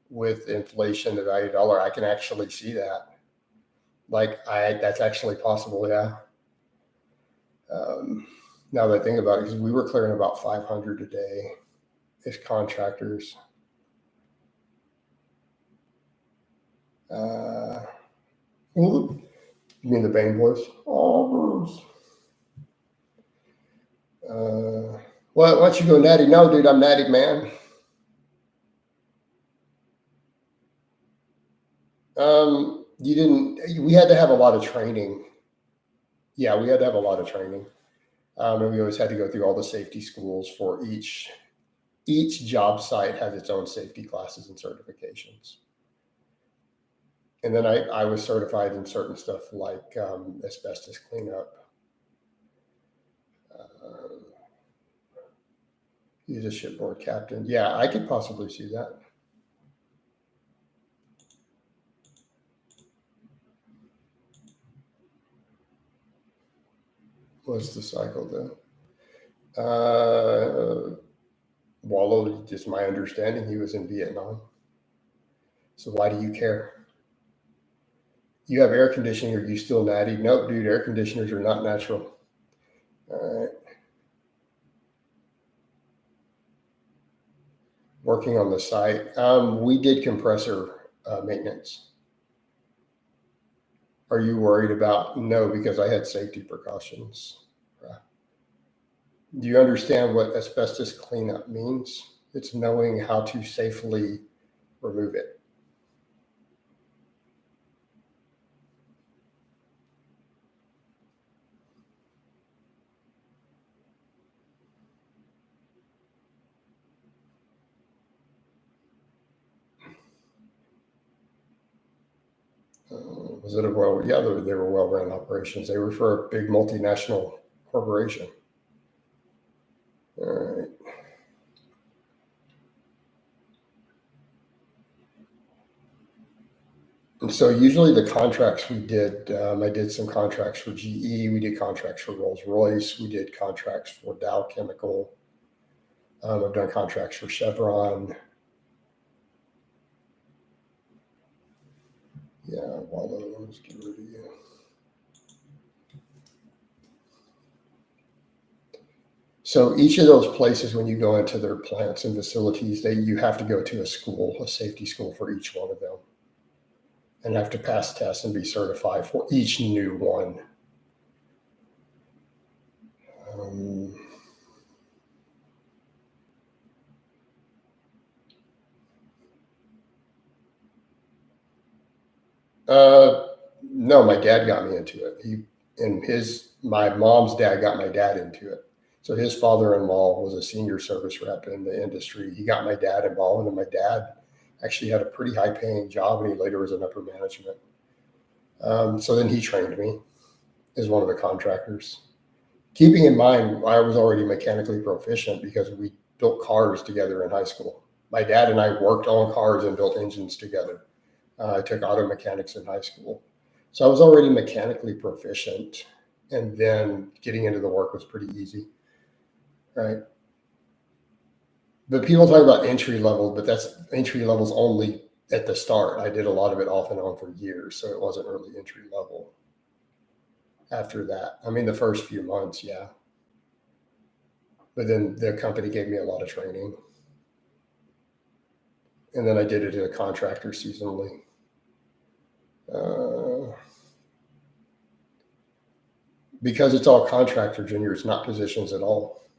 A: with inflation, the value of the dollar, I can actually see that. That's actually possible, yeah. Now that I think about it, because we were clearing about 500 a day as contractors. You mean the Bane boys? Oh, Bruce. Well, why don't you go Natty? No, dude, I'm Natty, man. We had to have a lot of training. Yeah, we had to have a lot of training. And we always had to go through all the safety schools for each job site has its own safety classes and certifications. And then I was certified in certain stuff like asbestos cleanup. He's a shipboard captain. Yeah, I could possibly see that. What's the cycle though? Wallow, just my understanding, he was in Vietnam. So why do you care? You have air conditioning, are you still Natty? Nope, dude, air conditioners are not natural. All right. Working on the site. We did compressor maintenance. Are you worried about? No, because I had safety precautions. Do you understand what asbestos cleanup means? It's knowing how to safely remove it. Was it a well? Yeah, they were well-run operations. They were for a big multinational corporation. All right. And so usually the contracts we did, I did some contracts for GE. We did contracts for Rolls-Royce. We did contracts for Dow Chemical. I've done contracts for Chevron. Yeah, Waldo, let's get rid of you. So each of those places, when you go into their plants and facilities, you have to go to a school, a safety school for each one of them, and have to pass tests and be certified for each new one. No, my dad got me into it. My mom's dad got my dad into it. So his father-in-law was a senior service rep in the industry. He got my dad involved, and my dad actually had a pretty high-paying job, and he later was in upper management. So then he trained me as one of the contractors. Keeping in mind, I was already mechanically proficient because we built cars together in high school. My dad and I worked on cars and built engines together. I took auto mechanics in high school. So I was already mechanically proficient, and then getting into the work was pretty easy, right? But people talk about entry level, but that's entry levels only at the start. I did a lot of it off and on for years, so it wasn't really entry level. After that, I mean, the first few months, yeah. But then the company gave me a lot of training. And then I did it as a contractor seasonally. Because it's all contractor, Junior, it's not positions at all.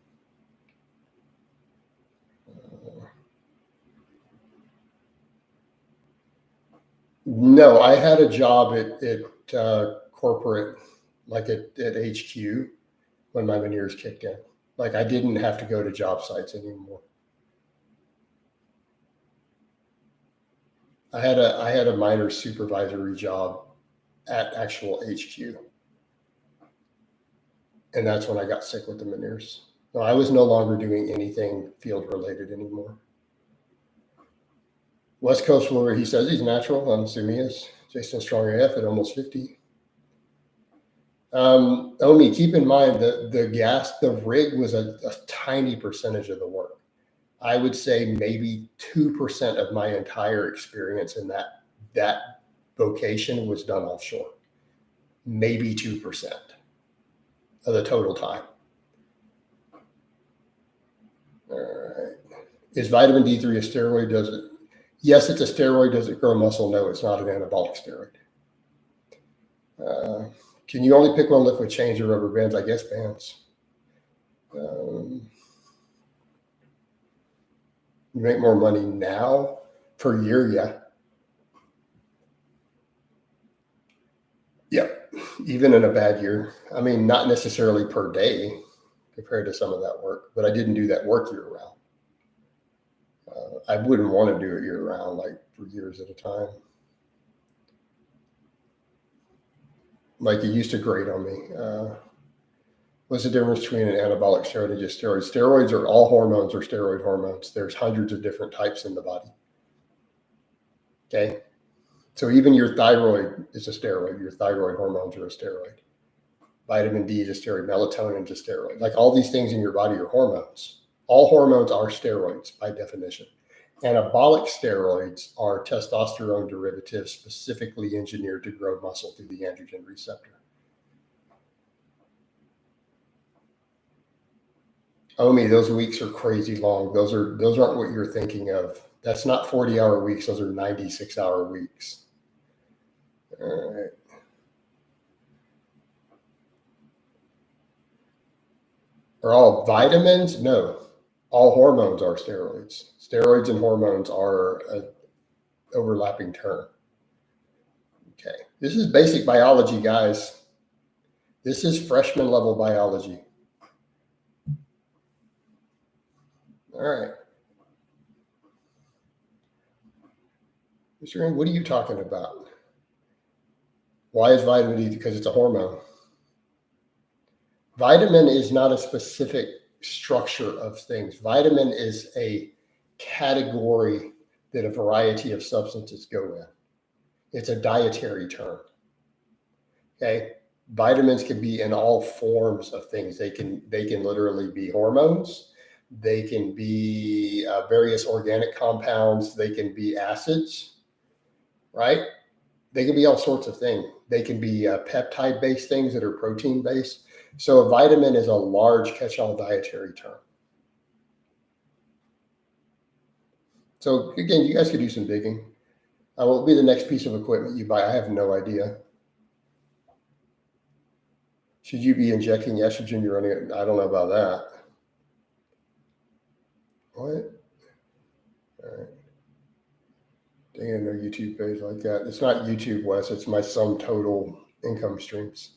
A: No, I had a job at corporate, like at HQ, when my veneers kicked in. Like I didn't have to go to job sites anymore. I had a minor supervisory job at actual HQ. And that's when I got sick with the veneers. No, I was no longer doing anything field related anymore. West Coast Florida, he says he's natural. I'm assuming he is. Jason Strong AF at almost 50. Omi, keep in mind that the rig was a tiny percentage of the work. I would say maybe 2% of my entire experience in that vocation was done offshore. Maybe 2% of the total time. All right. Is vitamin D3 a steroid? Does it? Yes, it's a steroid. Does it grow muscle? No, it's not an anabolic steroid. Can you only pick one lift with chains or rubber bands? I guess bands. You make more money now per year, yeah. Yep, even in a bad year. I mean, not necessarily per day compared to some of that work, but I didn't do that work year round. I wouldn't want to do it year round, like for years at a time. Like it used to grate on me. What's the difference between an anabolic steroid and just steroids? Steroids are all hormones or steroid hormones. There's hundreds of different types in the body. Okay. So even your thyroid is a steroid. Your thyroid hormones are a steroid. Vitamin D is a steroid. Melatonin is a steroid. Like all these things in your body are hormones. All hormones are steroids by definition. Anabolic steroids are testosterone derivatives specifically engineered to grow muscle through the androgen receptor. Omi, those weeks are crazy long. Those aren't what you're thinking of. That's not 40-hour weeks. Those are 96-hour weeks. All right. Are all vitamins? No. All hormones are steroids. Steroids and hormones are an overlapping term. Okay. This is basic biology, guys. This is freshman level biology. All right. Mr. Green, what are you talking about? Why is vitamin D? Because it's a hormone. Vitamin is not a specific structure of things. Vitamin is a category that a variety of substances go in. It's a dietary term. Okay. Vitamins can be in all forms of things. They can literally be hormones. They can be various organic compounds. They can be acids, right? They can be all sorts of things. They can be peptide-based things that are protein-based. So a vitamin is a large catch-all dietary term. So again, you guys could do some digging. What will be the next piece of equipment you buy? I have no idea. Should you be injecting estrogen? You're running it. I don't know about that. What? All right. Dang it, no YouTube page like that. It's not YouTube, Wes. It's my sum total income streams.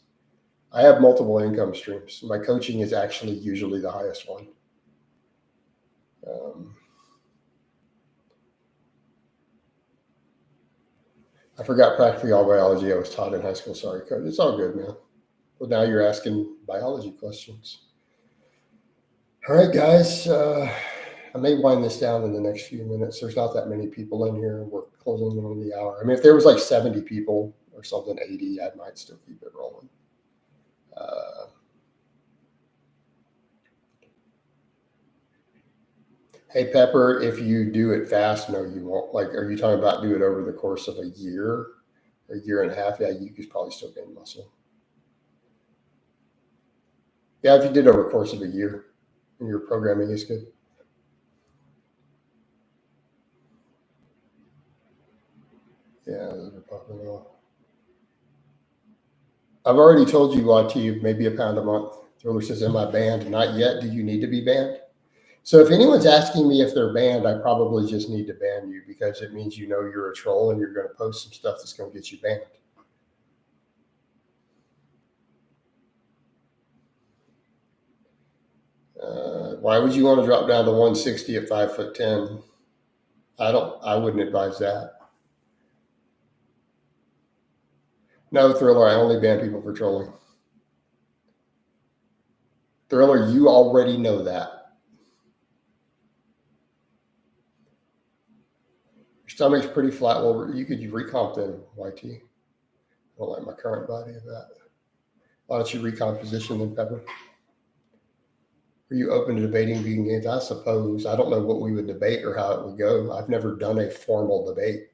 A: I have multiple income streams. My coaching is actually usually the highest one. I forgot practically all biology I was taught in high school. Sorry, Coach. It's all good, man. Well, now you're asking biology questions. All right, guys. I may wind this down in the next few minutes. There's not that many people in here. We're closing in on the hour. I mean, if there was like 70 people or something, 80, I might still keep it rolling. Hey, Pepper, if you do it fast, no, you won't. Like, are you talking about do it over the course of a year and a half? Yeah, you could probably still gain muscle. Yeah, if you did over the course of a year and your programming is good. Yeah, those are popping off. I've already told you, YT, maybe a pound a month. Thriller says, am I banned? Not yet. Do you need to be banned? So if anyone's asking me if they're banned, I probably just need to ban you because it means you know you're a troll and you're going to post some stuff that's going to get you banned. Why would you want to drop down to 160 at 5'10"? I wouldn't advise that. No, Thriller, I only ban people for trolling. Thriller, you already know that. Your stomach's pretty flat. Well, you could recomp then, YT. I don't like my current body of that. Why don't you recomposition then, Pepper? Are you open to debating vegan gains? I suppose. I don't know what we would debate or how it would go. I've never done a formal debate.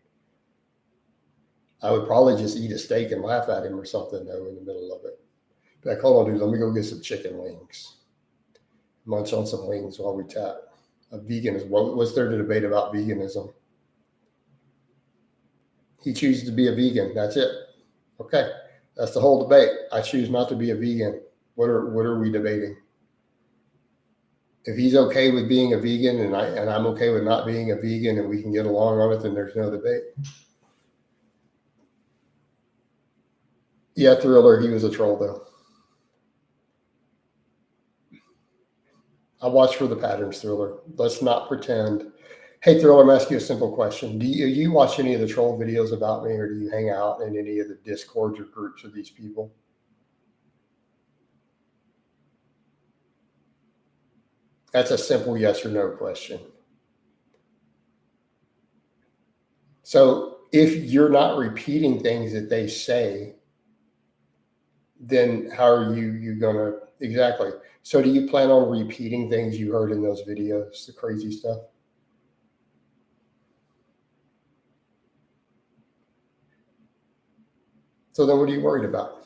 A: I would probably just eat a steak and laugh at him or something, though, in the middle of it. Like, hold on, dude, let me go get some chicken wings. Munch on some wings while we chat. Veganism. What's there to debate about veganism? He chooses to be a vegan. That's it. Okay. That's the whole debate. I choose not to be a vegan. What are we debating? If he's okay with being a vegan and I'm okay with not being a vegan and we can get along on it, then there's no debate. Yeah, Thriller, he was a troll though. I watch for the patterns, Thriller. Let's not pretend. Hey, Thriller, I'm asking you a simple question. Do you watch any of the troll videos about me, or do you hang out in any of the discords or groups of these people? That's a simple yes or no question. So if you're not repeating things that they say, then how are you going to exactly? So do you plan on repeating things you heard in those videos, the crazy stuff? So then what are you worried about?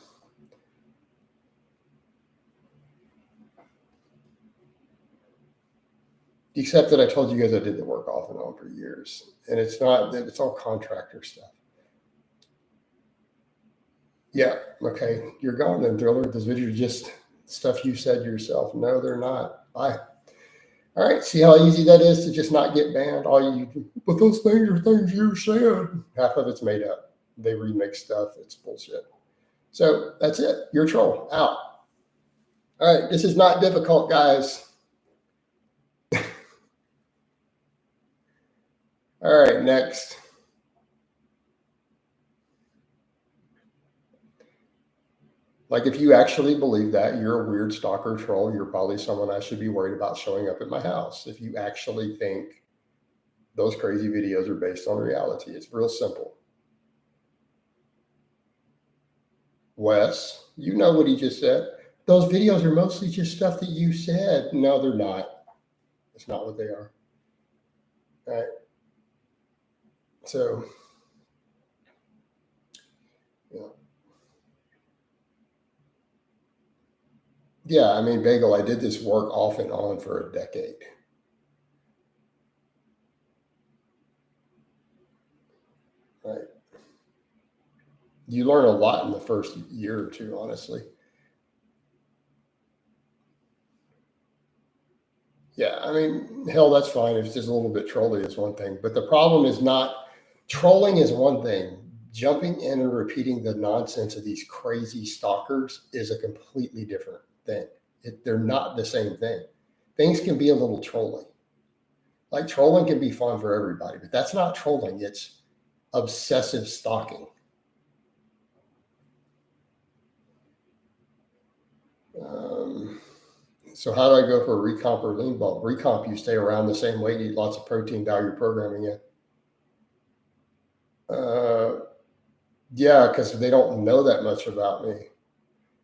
A: Except that I told you guys I did the work off and on for years. And it's all contractor stuff. Yeah. Okay. You're gone then, Thriller. This video just stuff you said yourself. No, they're not. Bye. All right, see how easy that is to just not get banned? But those things are things you said. Half of it's made up. They remix stuff. It's bullshit. So that's it. You're a troll. Out. All right, this is not difficult, guys. All right, next. Like, if you actually believe that, you're a weird stalker troll. You're probably someone I should be worried about showing up at my house. If you actually think those crazy videos are based on reality, it's real simple. Wes, you know what he just said. Those videos are mostly just stuff that you said. No, they're not. It's not what they are. All right. So, yeah, I mean, Bagel, I did this work off and on for a decade. Right. You learn a lot in the first year or two, honestly. Yeah, I mean, hell, that's fine. If it's just a little bit trolly is one thing. But the problem is not trolling is one thing. Jumping in and repeating the nonsense of these crazy stalkers is a completely different thing. They're not the same thing. Things can be a little trolling. Like trolling can be fun for everybody, but that's not trolling. It's obsessive stalking. So how do I go for a recomp or lean bulk? Recomp, you stay around the same weight, eat lots of protein, dial your programming in. Yeah, because they don't know that much about me.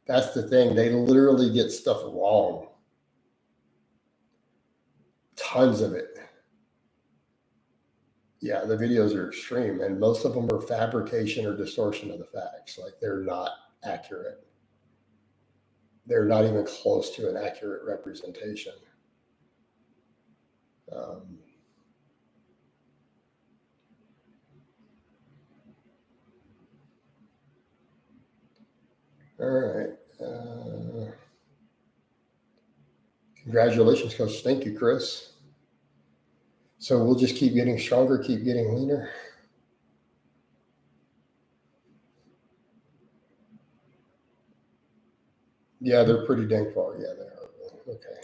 A: That's the thing. They literally get stuff wrong. Tons of it. Yeah, the videos are extreme, and most of them are fabrication or distortion of the facts. Like, they're not accurate. They're not even close to an accurate representation. All right. Congratulations, Coach. Thank you, Chris. So we'll just keep getting stronger, keep getting leaner. Yeah, they're pretty dang far. Yeah, they are. Okay.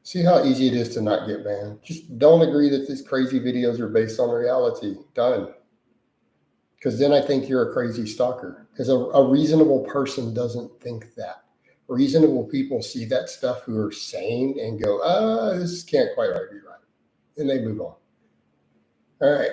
A: See how easy it is to not get banned. Just don't agree that these crazy videos are based on reality. Done. Because then I think you're a crazy stalker. Because a reasonable person doesn't think that. Reasonable people see that stuff who are sane and go, this can't quite be right. And they move on. All right.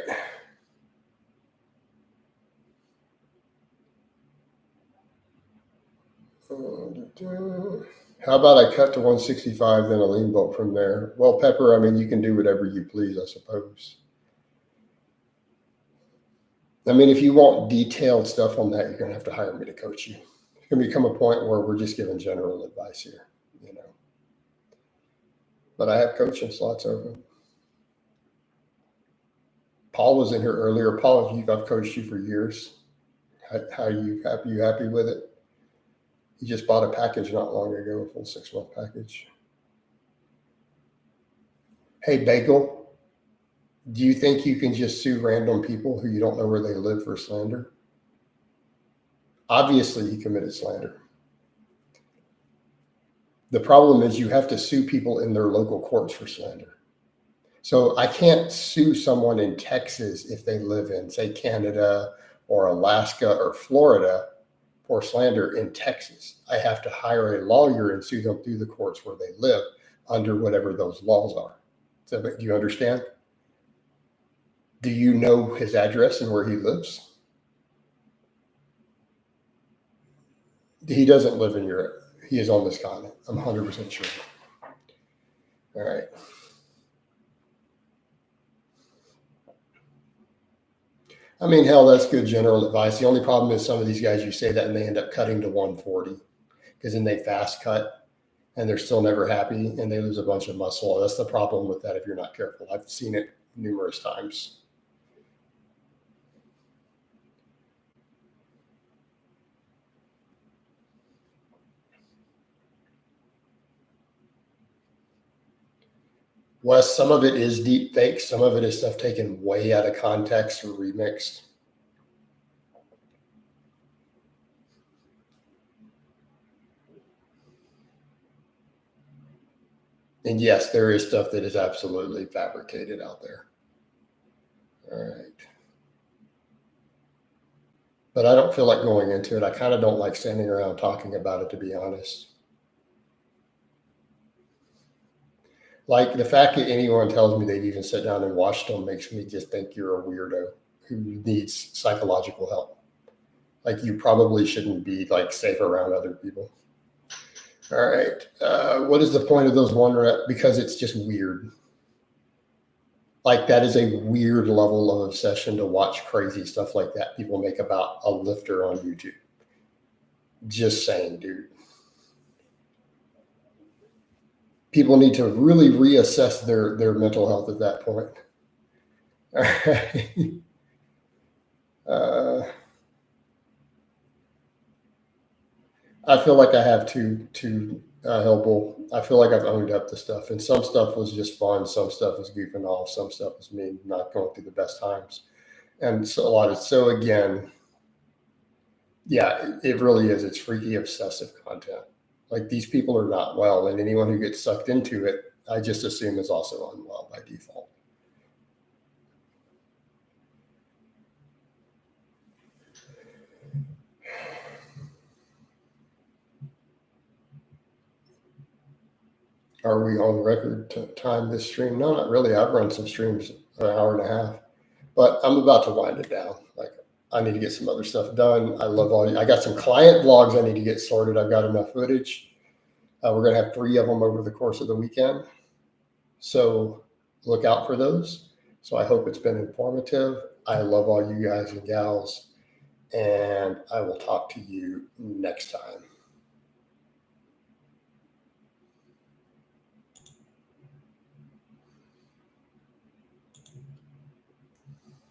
A: How about I cut to 165, then a lean bulk from there? Well, Pepper, I mean, you can do whatever you please, I suppose. I mean, if you want detailed stuff on that, you're going to have to hire me to coach you. It's going to become a point where we're just giving general advice here, you know. But I have coaching slots open. Paul was in here earlier. Paul, I've coached you for years. How are you happy? You happy with it? He just bought a package not long ago, a full 6-month package. Hey, Bagel, do you think you can just sue random people who you don't know where they live for slander? Obviously, he committed slander. The problem is you have to sue people in their local courts for slander. So I can't sue someone in Texas if they live in, say, Canada or Alaska or Florida for slander in Texas. I have to hire a lawyer and sue them through the courts where they live under whatever those laws are. So, do you understand? Do you know his address and where he lives? He doesn't live in Europe. He is on this continent. I'm 100% sure. All right. I mean, hell, that's good general advice. The only problem is some of these guys, you say that and they end up cutting to 140 because then they fast cut and they're still never happy and they lose a bunch of muscle. That's the problem with that if you're not careful. I've seen it numerous times. Wes, some of it is deep fake. Some of it is stuff taken way out of context or remixed. And yes, there is stuff that is absolutely fabricated out there. All right. But I don't feel like going into it. I kind of don't like standing around talking about it, to be honest. Like the fact that anyone tells me they've even sat down and watched them makes me just think you're a weirdo who needs psychological help. Like you probably shouldn't be like safe around other people. All right. What is the point of those 1 rep? Because it's just weird. Like that is a weird level of obsession to watch crazy stuff like that people make about a lifter on YouTube. Just saying, dude. People need to really reassess their mental health at that point. All right. I feel like I have two helpful. I feel like I've owned up to stuff, and some stuff was just fun. Some stuff was goofing off. Some stuff was me not going through the best times, and so a lot of. So again, yeah, it really is. It's freaky, obsessive content. Like these people are not well, and anyone who gets sucked into it, I just assume is also unwell by default. Are we on record to time this stream? No, not really. I've run some streams an hour and a half, but I'm about to wind it down. Like I need to get some other stuff done. I love all. I got some client vlogs I need to get sorted. I've got enough footage. We're going to have 3 of them over the course of the weekend. So look out for those. So I hope it's been informative. I love all you guys and gals, and I will talk to you next time.